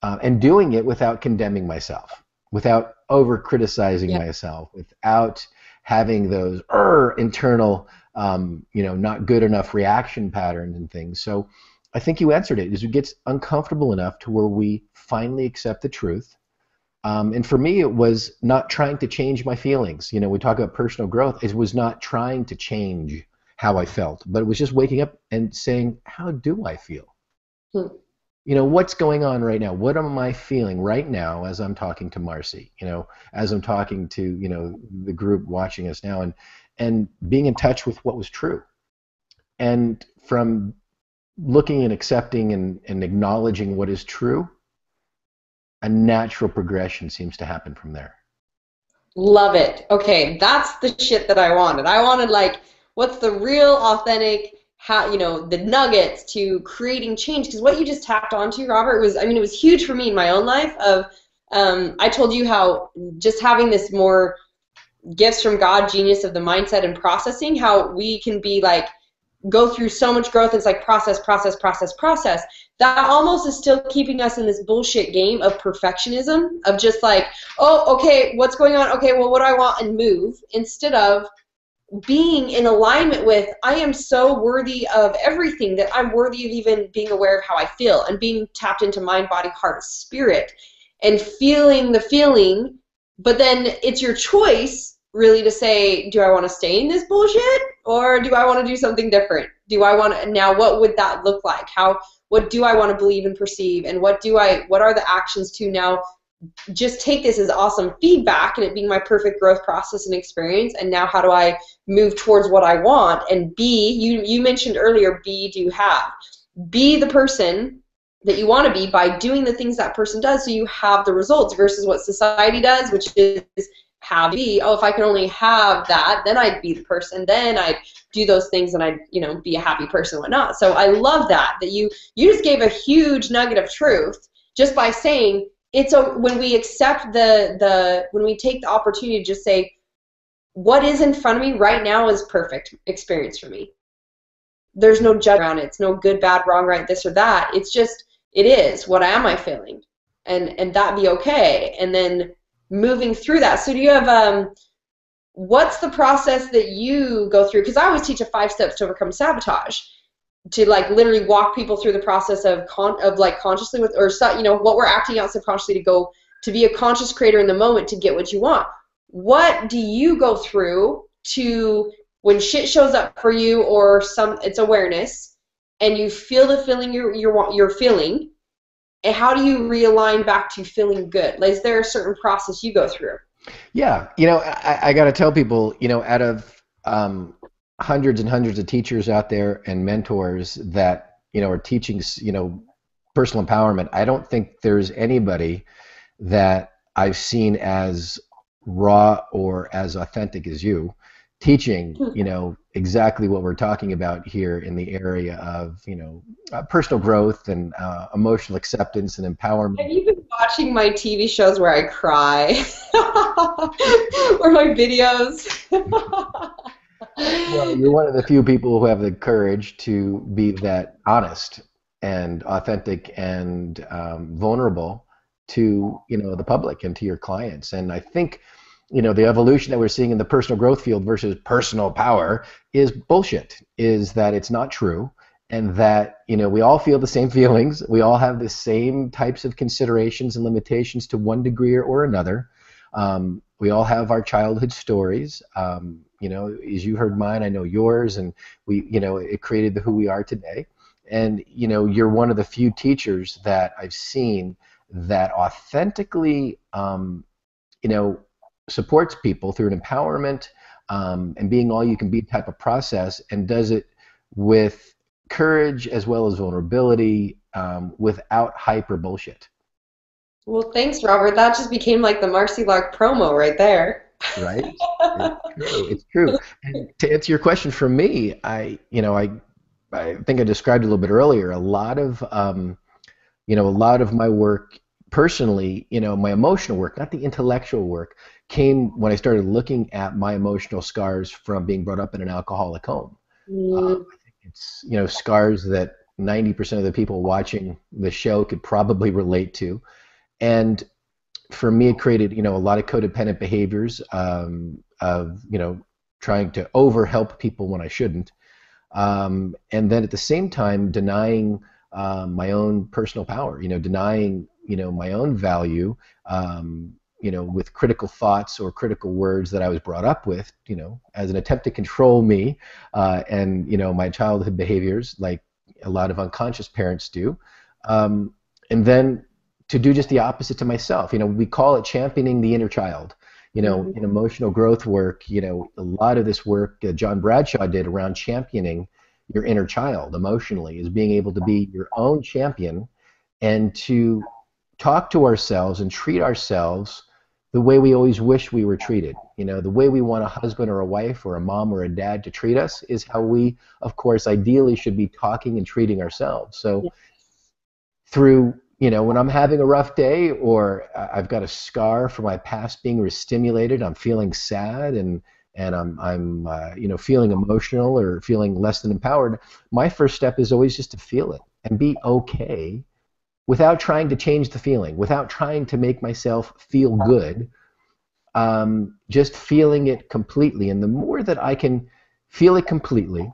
Speaker 2: and doing it without condemning myself, without over-criticizing myself, without having those internal, not good enough reaction patterns and things. So I think you answered it, is it gets uncomfortable enough to where we finally accept the truth. And for me, it was not trying to change my feelings. We talk about personal growth. It was not trying to change how I felt, but it was just waking up and saying, how do I feel? What's going on right now? What am I feeling right now as I'm talking to Marcy? As I'm talking to, the group watching us now, and being in touch with what was true. And from looking and accepting and acknowledging what is true, a natural progression seems to happen from there.
Speaker 1: Love it. Okay, that's the shit that I wanted. I wanted, like, what's the real authentic, how, the nuggets to creating change? Because what you just tapped onto, Robert, it was huge for me in my own life. I told you how just having this more gifts from God, genius of the mindset and processing, how we can be like, go through so much growth. It's like process. That almost is still keeping us in this bullshit game of perfectionism, of just like, oh, okay, what's going on? Okay, well, what do I want? And move, instead of being in alignment with, I am so worthy of everything, that I'm worthy of even being aware of how I feel and being tapped into mind, body, heart, spirit, and feeling the feeling. But then it's your choice really to say, do I want to stay in this bullshit, or do I want to do something different? Do I want to, now what would that look like? What do I want to believe and perceive, and what are the actions to now just take this as awesome feedback and it being my perfect growth process and experience, and now how do I move towards what I want? And you mentioned earlier, do have. Be the person that you want to be by doing the things that person does, so you have the results, versus what society does, which is have be, oh, if I could only have that, then I'd be the person, then I'd do those things, and I'd, be a happy person and whatnot. So I love that you just gave a huge nugget of truth just by saying when we accept when we take the opportunity to just say, what is in front of me right now is perfect experience for me. There's no judgment around it. It's no good, bad, wrong, right, this or that. It's just, it is. What am I feeling? And that be okay. And then moving through that. So do you have, what's the process that you go through? Because I always teach 5 steps to overcome sabotage, to like literally walk people through the process of consciously with, or what we're acting out subconsciously to go to be a conscious creator in the moment to get what you want. What do you go through to, when shit shows up for you, or it's awareness, and you feel the feeling you're feeling, and how do you realign back to feeling good? Like, is there a certain process you go through?
Speaker 2: Yeah, I got to tell people, out of hundreds and hundreds of teachers out there and mentors that, are teaching, personal empowerment, I don't think there's anybody that I've seen as raw or as authentic as you. teaching, exactly what we're talking about here in the area of, personal growth and emotional acceptance and empowerment.
Speaker 1: Have you been watching my TV shows where I cry? Or my videos?
Speaker 2: Well, you're one of the few people who have the courage to be that honest and authentic and vulnerable to, the public and to your clients. And I think, the evolution that we're seeing in the personal growth field versus personal power is bullshit, is that it's not true. And that, we all feel the same feelings. We all have the same types of considerations and limitations to one degree or another. We all have our childhood stories. As you heard mine, I know yours, and it created who we are today. And, you're one of the few teachers that I've seen that authentically, supports people through an empowerment and being all you can be type of process, and does it with courage as well as vulnerability, without hype or bullshit.
Speaker 1: Well, thanks, Robert. That just became like the Marcy Lark promo right there.
Speaker 2: Right? It's true. And to answer your question, for me, I think I described it a little bit earlier. A lot of my work personally, my emotional work, not the intellectual work, came when I started looking at my emotional scars from being brought up in an alcoholic home. I think it's, scars that 90% of the people watching the show could probably relate to. And for me, it created, a lot of codependent behaviors of, trying to over-help people when I shouldn't. And then at the same time, denying my own personal power, denying, my own value, with critical thoughts or critical words that I was brought up with, as an attempt to control me and, my childhood behaviors, like a lot of unconscious parents do. And then to do just the opposite to myself. We call it championing the inner child. In emotional growth work, a lot of this work John Bradshaw did around championing your inner child emotionally is being able to be your own champion and to talk to ourselves and treat ourselves the way we always wish we were treated. The way we want a husband or a wife or a mom or a dad to treat us is how we, of course, ideally should be talking and treating ourselves. So through, when I'm having a rough day or I've got a scar from my past being stimulated, I'm feeling sad and I'm feeling emotional or feeling less than empowered, my first step is always just to feel it and be okay without trying to change the feeling, without trying to make myself feel good, just feeling it completely. And the more that I can feel it completely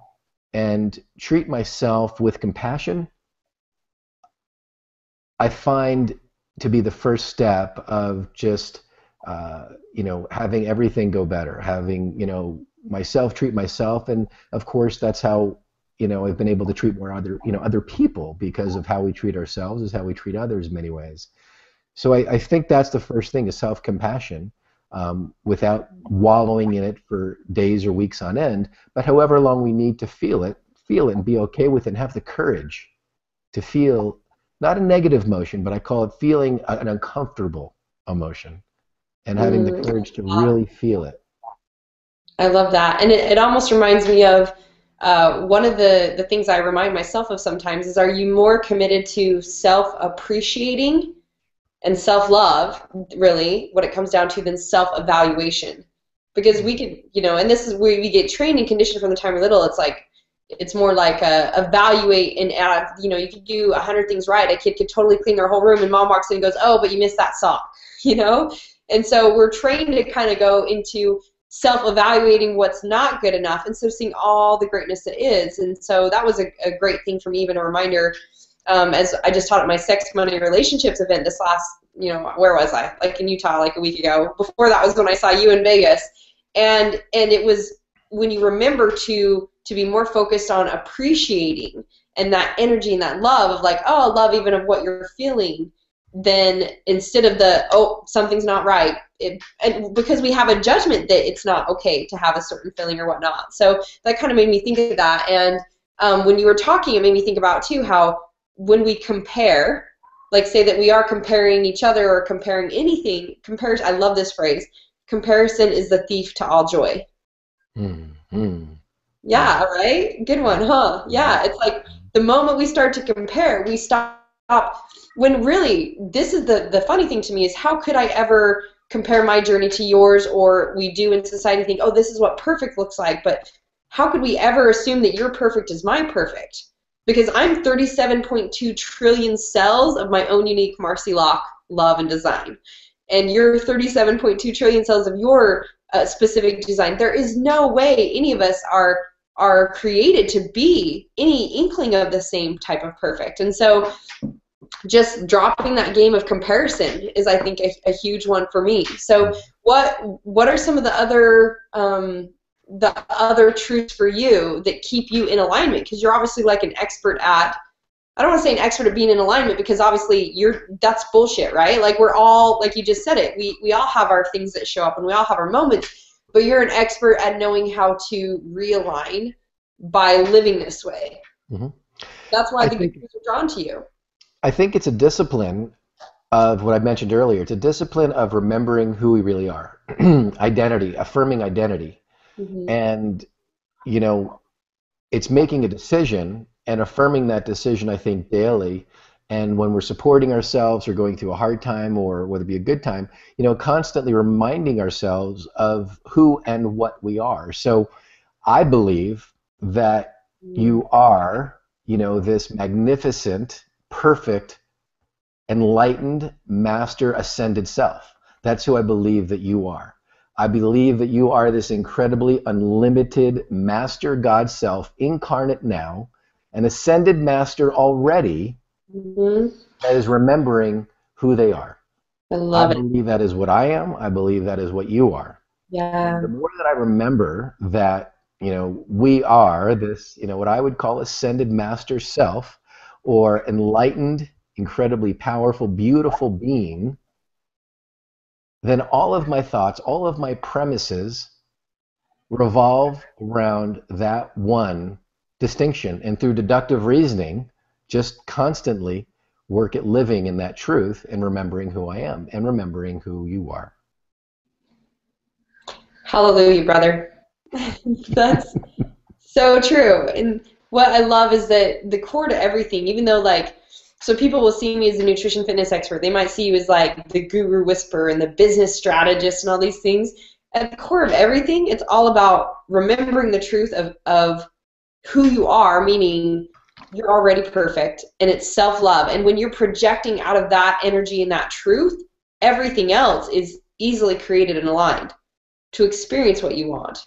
Speaker 2: and treat myself with compassion, I find to be the first step of just, having everything go better, having, myself treat myself. And of course, that's how, I've been able to treat more other people, because of how we treat ourselves is how we treat others in many ways. So I think that's the first thing, is self-compassion, without wallowing in it for days or weeks on end, but however long we need to feel it and be okay with it and have the courage to feel not a negative emotion, but I call it feeling an uncomfortable emotion and having the courage to really feel it.
Speaker 1: I love that. And it almost reminds me of one of the things I remind myself of sometimes is, are you more committed to self-appreciating and self-love, really, what it comes down to, than self-evaluation? Because we could, and this is where we get trained and conditioned from the time we're little. It's more like evaluate and add, you could do 100 things right. A kid could totally clean their whole room and mom walks in and goes, oh, but you missed that sock, And so we're trained to kind of go into self-evaluating what's not good enough instead of seeing all the greatness that is. And so that was a great thing for me, even a reminder, as I just taught at my Sex, Money, Relationships event this last, where was I? Like in Utah, like a week ago. Before that was when I saw you in Vegas. And it was when you remember to be more focused on appreciating and that energy and that love of like, oh, love even of what you're feeling, then instead of something's not right, and because we have a judgment that it's not okay to have a certain feeling or whatnot. So that kind of made me think of that. And when you were talking, it made me think about too how when we compare, like say that we are comparing each other or comparing anything, I love this phrase, comparison is the thief to all joy.
Speaker 2: Mm-hmm.
Speaker 1: Yeah, right? Good one, huh? Yeah, it's like the moment we start to compare, we stop when really this is the funny thing to me is how could I ever compare my journey to yours, or we do in society think, oh, this is what perfect looks like, but how could we ever assume that your perfect is my perfect? Because I'm 37.2 trillion cells of my own unique Marcy Locke love and design. And you're 37.2 trillion cells of your specific design. There is no way any of us are created to be any inkling of the same type of perfect. And so just dropping that game of comparison is, I think, a huge one for me. So what are some of the other truths for you that keep you in alignment? Because you're obviously like an expert at, I don't want to say an expert at being in alignment, because obviously that's bullshit, right? Like we're all, like you just said it, we all have our things that show up and we all have our moments, but you're an expert at knowing how to realign by living this way.
Speaker 2: Mm-hmm.
Speaker 1: That's why the gurus are drawn to you.
Speaker 2: I think it's a discipline of what I mentioned earlier. It's a discipline of remembering who we really are. Identity, affirming identity.
Speaker 1: Mm-hmm.
Speaker 2: And, you know, it's making a decision and affirming that decision, I think, daily. And when we're supporting ourselves or going through a hard time or whether it be a good time, you know, constantly reminding ourselves of who and what we are. So I believe that you are, you know, this magnificent, perfect, enlightened, master, ascended self. That's who I believe that you are. I believe that you are this incredibly unlimited master God self, incarnate now, an ascended master already, that is remembering who they are.
Speaker 1: I love it.
Speaker 2: I believe that is what I am. I believe that is what you are.
Speaker 1: Yeah.
Speaker 2: And the more that I remember that, you know, we are this, you know, what I would call ascended master self, or enlightened, incredibly powerful, beautiful being, then all of my thoughts, all of my premises revolve around that one distinction. And through deductive reasoning, just constantly work at living in that truth and remembering who I am and remembering who you are.
Speaker 1: Hallelujah, brother. That's so true. And what I love is that the core to everything, even though like, so people will see me as a nutrition fitness expert. They might see you as like the guru whisperer and the business strategist and all these things. At the core of everything, it's all about remembering the truth of who you are, meaning you're already perfect, and it's self-love. And when you're projecting out of that energy and that truth, everything else is easily created and aligned to experience what you want.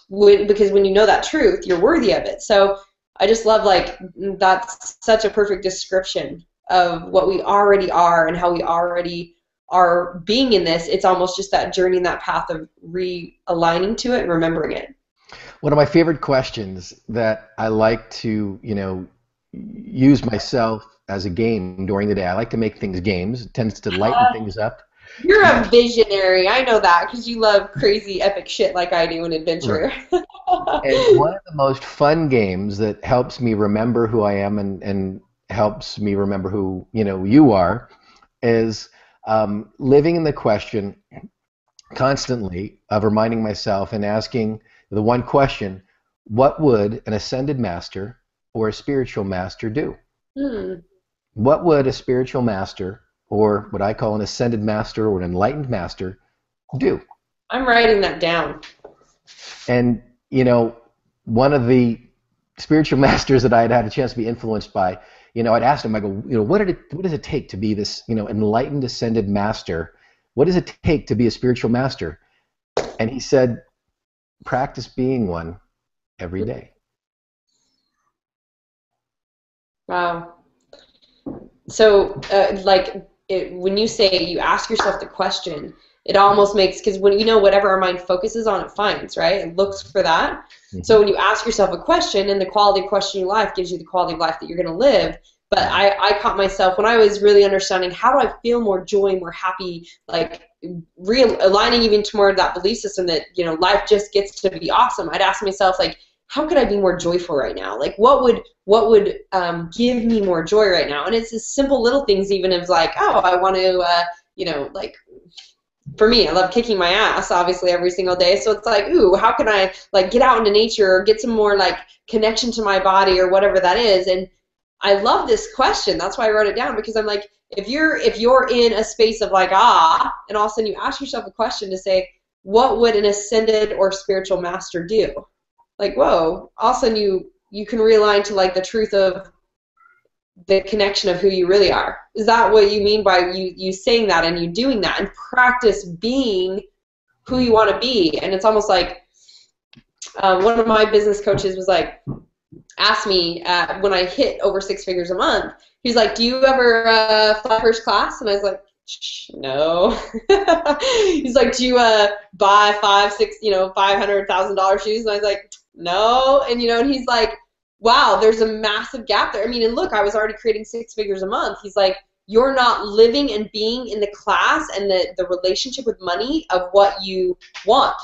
Speaker 1: Because when you know that truth, you're worthy of it. So I just love, like, that's such a perfect description of what we already are and how we already are being in this. It's almost just that journey and that path of realigning to it and remembering it.
Speaker 2: One of my favorite questions that I like to, you know, use myself as a game during the day. I like to make things games. It tends to lighten things up.
Speaker 1: You're a visionary. I know that because you love crazy epic shit like I do in adventure.
Speaker 2: Right. And one of the most fun games that helps me remember who I am and helps me remember who, you know, you are is living in the question constantly of reminding myself and asking the one question: what would an ascended master or a spiritual master do? What would a spiritual master, or what I call an ascended master or an enlightened master, do?
Speaker 1: I'm writing that down.
Speaker 2: And, you know, one of the spiritual masters that I had a chance to be influenced by, you know, I'd asked him, I go, you know, what does it take to be this, you know, enlightened ascended master? What does it take to be a spiritual master? And he said, practice being one every day.
Speaker 1: Wow. So, when you say you ask yourself the question, it almost makes, because when you know whatever our mind focuses on, it finds, right? It looks for that. Mm-hmm. So when you ask yourself a question, and the quality of questioning life gives you the quality of life that you're going to live. But I caught myself when I was really understanding how do I feel more joy, more happy, like aligning even to more of that belief system that, you know, life just gets to be awesome. I'd ask myself, like, how could I be more joyful right now? Like, what would give me more joy right now? And it's just simple little things, even of like, oh, I want to, you know, like for me, I love kicking my ass, obviously, every single day. So it's like, ooh, how can I like get out into nature or get some more like connection to my body or whatever that is? And I love this question. That's why I wrote it down, because I'm like, if you're in a space of like and all of a sudden you ask yourself a question to say, what would an ascended or spiritual master do? Like, whoa, all of a sudden you can realign to like the truth of the connection of who you really are. Is that what you mean by you saying that and you doing that and practice being who you want to be? And it's almost like one of my business coaches was like, asked me when I hit over 6 figures a month, he's like, do you ever fly first class? And I was like, no. He's like, do you buy $500,000 shoes? And I was like, no. And and he's like, wow, there's a massive gap there. I mean, and look, I was already creating 6 figures a month. He's like, you're not living and being in the class and the relationship with money of what you want.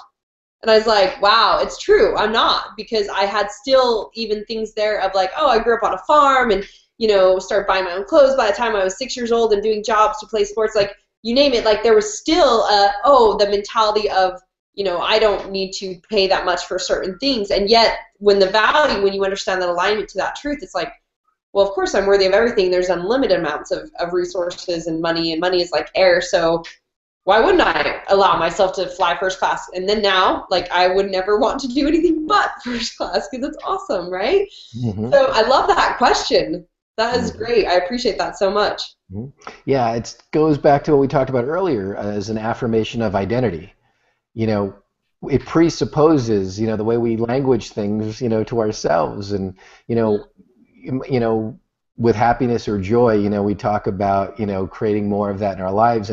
Speaker 1: And I was like, wow, it's true. I'm not, because I had still even things there of like, oh, I grew up on a farm and, started buying my own clothes by the time I was 6 years old and doing jobs to play sports, like you name it. Like there was still, the mentality of, I don't need to pay that much for certain things. And yet when you understand that alignment to that truth, it's like, well, of course I'm worthy of everything. There's unlimited amounts of resources and money is like air. So why wouldn't I allow myself to fly first class? And then now, like, I would never want to do anything but first class because it's awesome, right? Mm-hmm. So I love that question. That is great. I appreciate that so much.
Speaker 2: Mm-hmm. Yeah, it goes back to what we talked about earlier as an affirmation of identity. It presupposes, the way we language things, to ourselves. And, with happiness or joy, we talk about, creating more of that in our lives.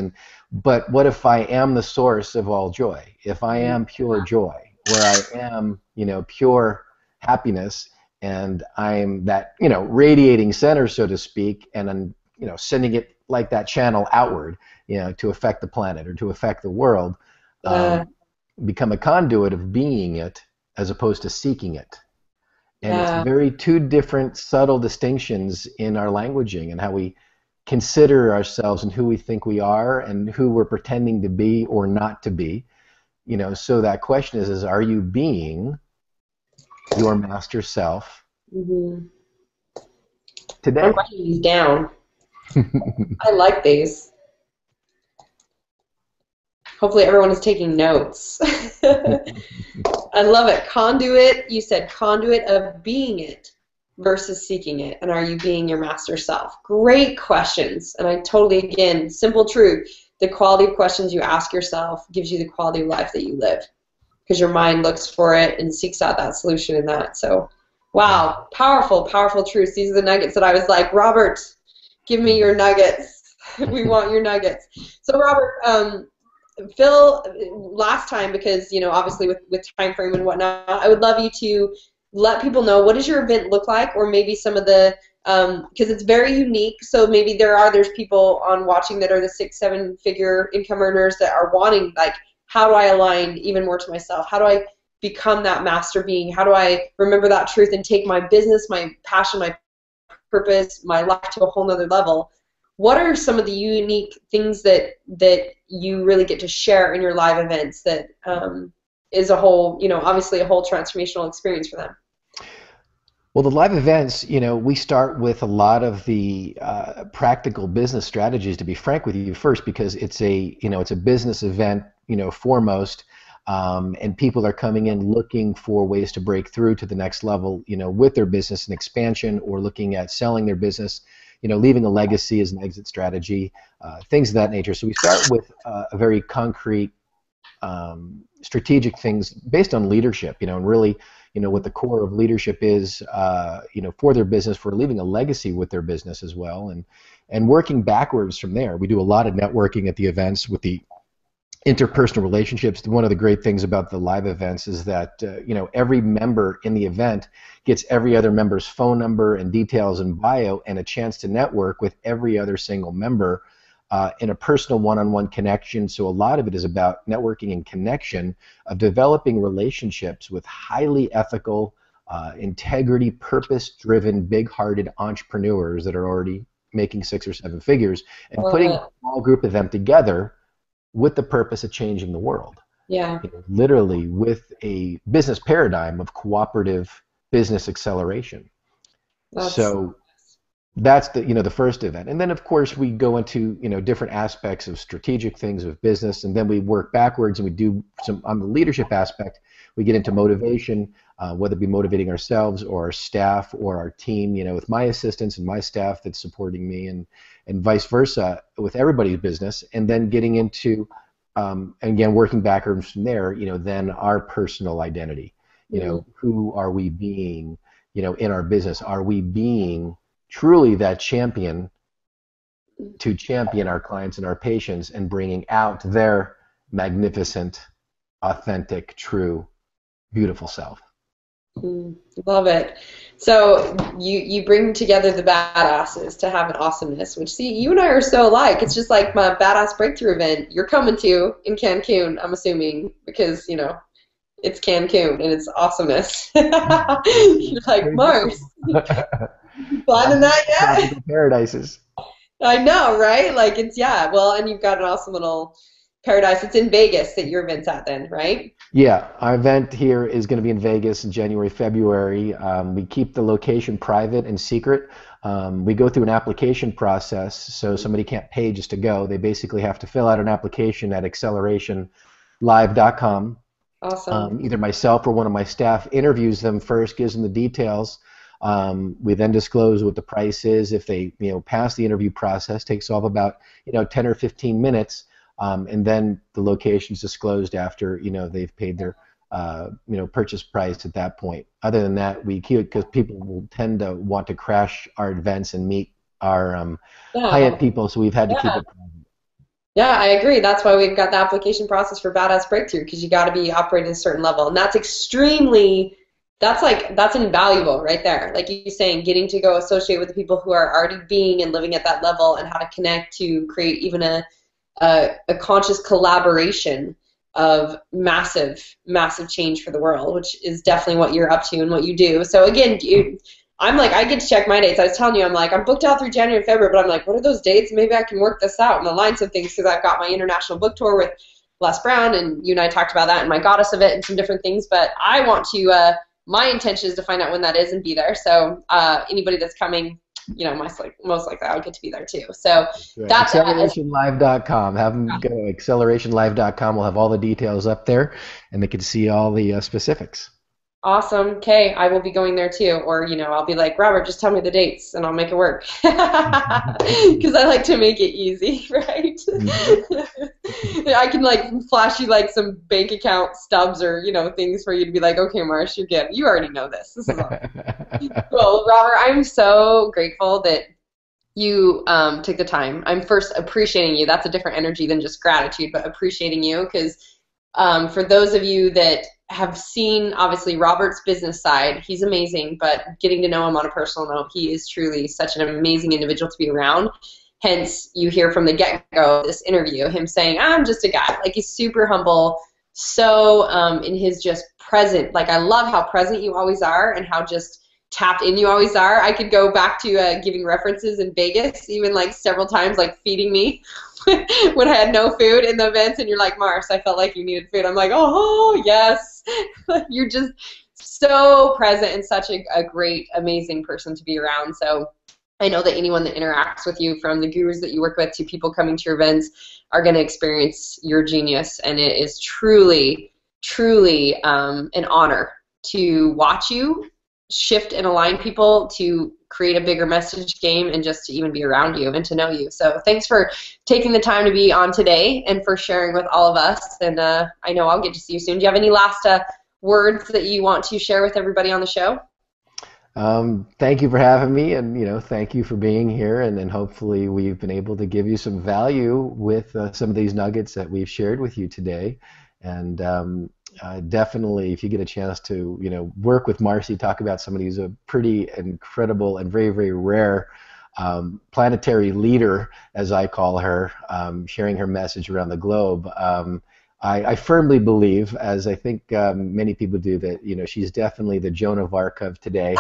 Speaker 2: But what if I am the source of all joy? If I am pure joy, where I am, pure happiness, and I'm that, radiating center, so to speak, and I'm, sending it like that channel outward, to affect the planet or to affect the world, become a conduit of being it as opposed to seeking it. And it's very two different subtle distinctions in our languaging and how we consider ourselves and who we think we are and who we're pretending to be or not to be. So that question is are you being your master self today?
Speaker 1: I'm writing these down. I like these. Hopefully everyone is taking notes. I love it. Conduit, you said conduit of being it versus seeking it. And are you being your master self? Great questions. And I totally, again, simple truth. The quality of questions you ask yourself gives you the quality of life that you live. Because your mind looks for it and seeks out that solution in that. So, wow, powerful, powerful truths. These are the nuggets that I was like, Robert, give me your nuggets. We want your nuggets. So, Robert, Phil, last time, because obviously with time frame and whatnot, I would love you to let people know, what does your event look like, or maybe some of the because it's very unique. So maybe there's people on watching that are the 6-7 figure income earners that are wanting, like, how do I align even more to myself? How do I become that master being? How do I remember that truth and take my business, my passion, my purpose, my life to a whole nother level? What are some of the unique things that you really get to share in your live events that is a whole, obviously a whole transformational experience for them?
Speaker 2: Well, the live events, we start with a lot of the practical business strategies, to be frank with you first, because it's a business event, foremost, and people are coming in looking for ways to break through to the next level, with their business and expansion, or looking at selling their business, leaving a legacy as an exit strategy, things of that nature. So we start with a very concrete, strategic things based on leadership, and really, what the core of leadership is, for their business, for leaving a legacy with their business as well, and working backwards from there. We do a lot of networking at the events with the interpersonal relationships. One of the great things about the live events is that every member in the event gets every other member's phone number and details and bio, and a chance to network with every other single member in a personal one-on-one connection. So a lot of it is about networking and connection, of developing relationships with highly ethical, integrity, purpose-driven, big-hearted entrepreneurs that are already making 6 or 7 figures, and putting a small group of them together with the purpose of changing the world.
Speaker 1: Yeah.
Speaker 2: Literally with a business paradigm of cooperative business acceleration.
Speaker 1: That's
Speaker 2: So that's the first event. And then of course we go into different aspects of strategic things of business, and then we work backwards and we do some on the leadership aspect. We get into motivation, whether it be motivating ourselves or our staff or our team, with my assistants and my staff that's supporting me, and vice versa with everybody's business. And then getting into again, working backwards from there, then our personal identity. Who are we being, in our business? Are we being truly that champion to champion our clients and our patients and bringing out their magnificent, authentic, true, beautiful self?
Speaker 1: Love it. So you bring together the badasses to have an awesomeness, which, see, you and I are so alike. It's just like my badass breakthrough event you're coming to in Cancun, I'm assuming, because it's Cancun and it's awesomeness. You're like, Mars, planning that yet?
Speaker 2: Tropical paradises.
Speaker 1: I know, right? Like, it's, yeah. Well, and you've got an awesome little paradise. It's in Vegas that your event's at then, right?
Speaker 2: Yeah, our event here is going to be in Vegas in January, February. We keep the location private and secret. We go through an application process, so somebody can't pay just to go. They basically have to fill out an application at accelerationlive.com.
Speaker 1: Awesome.
Speaker 2: Either myself or one of my staff interviews them first, gives them the details. We then disclose what the price is. If they pass the interview process, takes off about 10 or 15 minutes. And then the location's disclosed after they've paid their purchase price at that point. Other than that, we keep it because people will tend to want to crash our events and meet our high-end people, so we've had to keep it private.
Speaker 1: Yeah, I agree. That's why we've got the application process for Badass Breakthrough, because you got to be operating at a certain level, and that's that's invaluable right there. Like you're saying, getting to go associate with the people who are already being and living at that level, and how to connect to create even a conscious collaboration of massive change for the world, which is definitely what you're up to and what you do. So again, I'm like, I get to check my dates. I was telling you, I'm like, I'm booked out through January and February, but I'm like, what are those dates? Maybe I can work this out and align some things, because I've got my international book tour with Les Brown, and you and I talked about that, and my goddess of it and some different things. But I want to, my intention is to find out when that is and be there. So anybody that's coming, most likely I'll get to be there too. So
Speaker 2: right.
Speaker 1: That's
Speaker 2: accelerationlive.com. Have them go to accelerationlive.com. We'll have all the details up there, and they can see all the specifics.
Speaker 1: Awesome. Okay, I will be going there too. Or, I'll be like, Robert, just tell me the dates and I'll make it work. Because I like to make it easy, right? I can flash you some bank account stubs or, things for you to be like, okay, Marsh, you're good. You already know this. This is all. Well, Robert, I'm so grateful that you took the time. I'm first appreciating you. That's a different energy than just gratitude, but appreciating you, because for those of you that have seen, obviously, Robert's business side, he's amazing, but getting to know him on a personal note, he is truly such an amazing individual to be around. Hence, you hear from the get-go this interview, him saying, I'm just a guy. He's super humble, so in his just present. I love how present you always are and how just tapped in you always are. I could go back to giving references in Vegas, even several times, feeding me when I had no food in the events, and you're like, Mars, I felt like you needed food. I'm like, oh, yes. You're just so present and such a great, amazing person to be around. So I know that anyone that interacts with you, from the gurus that you work with to people coming to your events, are going to experience your genius, and it is truly, truly an honor to watch you shift and align people to create a bigger message game, and just to even be around you and to know you. So thanks for taking the time to be on today and for sharing with all of us. And I know I'll get to see you soon. Do you have any last words that you want to share with everybody on the show?
Speaker 2: Thank you for having me, and thank you for being here, and then hopefully we've been able to give you some value with some of these nuggets that we've shared with you today. And definitely, if you get a chance to work with Marcy, talk about somebody who's a pretty incredible and very, very rare planetary leader, as I call her, sharing her message around the globe. I firmly believe, as I think many people do, that she's definitely the Joan of Arc of today.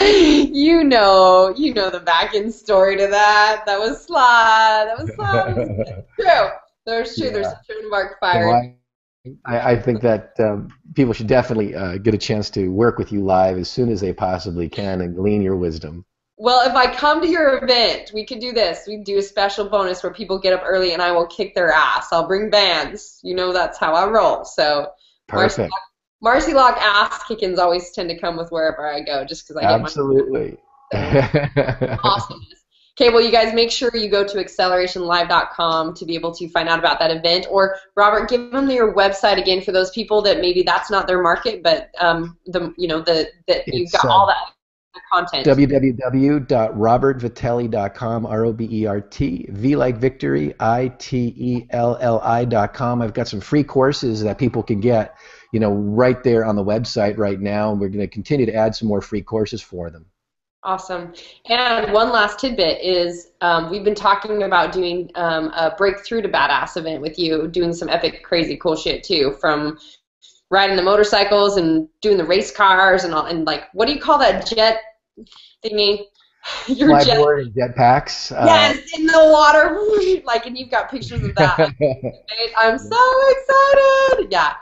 Speaker 1: You know the back end story to that. That was sly. That was sly. True. There's true. There's
Speaker 2: Yeah.
Speaker 1: a true mark
Speaker 2: So
Speaker 1: fired.
Speaker 2: I think that people should definitely get a chance to work with you live as soon as they possibly can and glean your wisdom.
Speaker 1: Well, if I come to your event, we could do this. We do a special bonus where people get up early and I will kick their ass. I'll bring bands. You know that's how I roll. So Marcy
Speaker 2: Perfect.
Speaker 1: Marcy Lock ass kickings always tend to come with wherever I go just because I get my
Speaker 2: Absolutely.
Speaker 1: so awesome. Okay, well, you guys make sure you go to accelerationlive.com to be able to find out about that event. Or Robert, give them your website again for those people that maybe that's not their market, but that you've
Speaker 2: It's
Speaker 1: got all that content.
Speaker 2: www.robertvitelli.com, Robert, V like victory, Itelli.com. I've got some free courses that people can get, right there on the website right now, and we're going to continue to add some more free courses for them.
Speaker 1: Awesome. And one last tidbit is we've been talking about doing a Breakthrough to Badass event with you, doing some epic, crazy, cool shit too, from riding the motorcycles and doing the race cars and all, and like, what do you call that jet thingy? Your jet.
Speaker 2: Flyboard and jetpacks.
Speaker 1: Yes, in the water, like, and you've got pictures of that. I'm so excited. Yeah.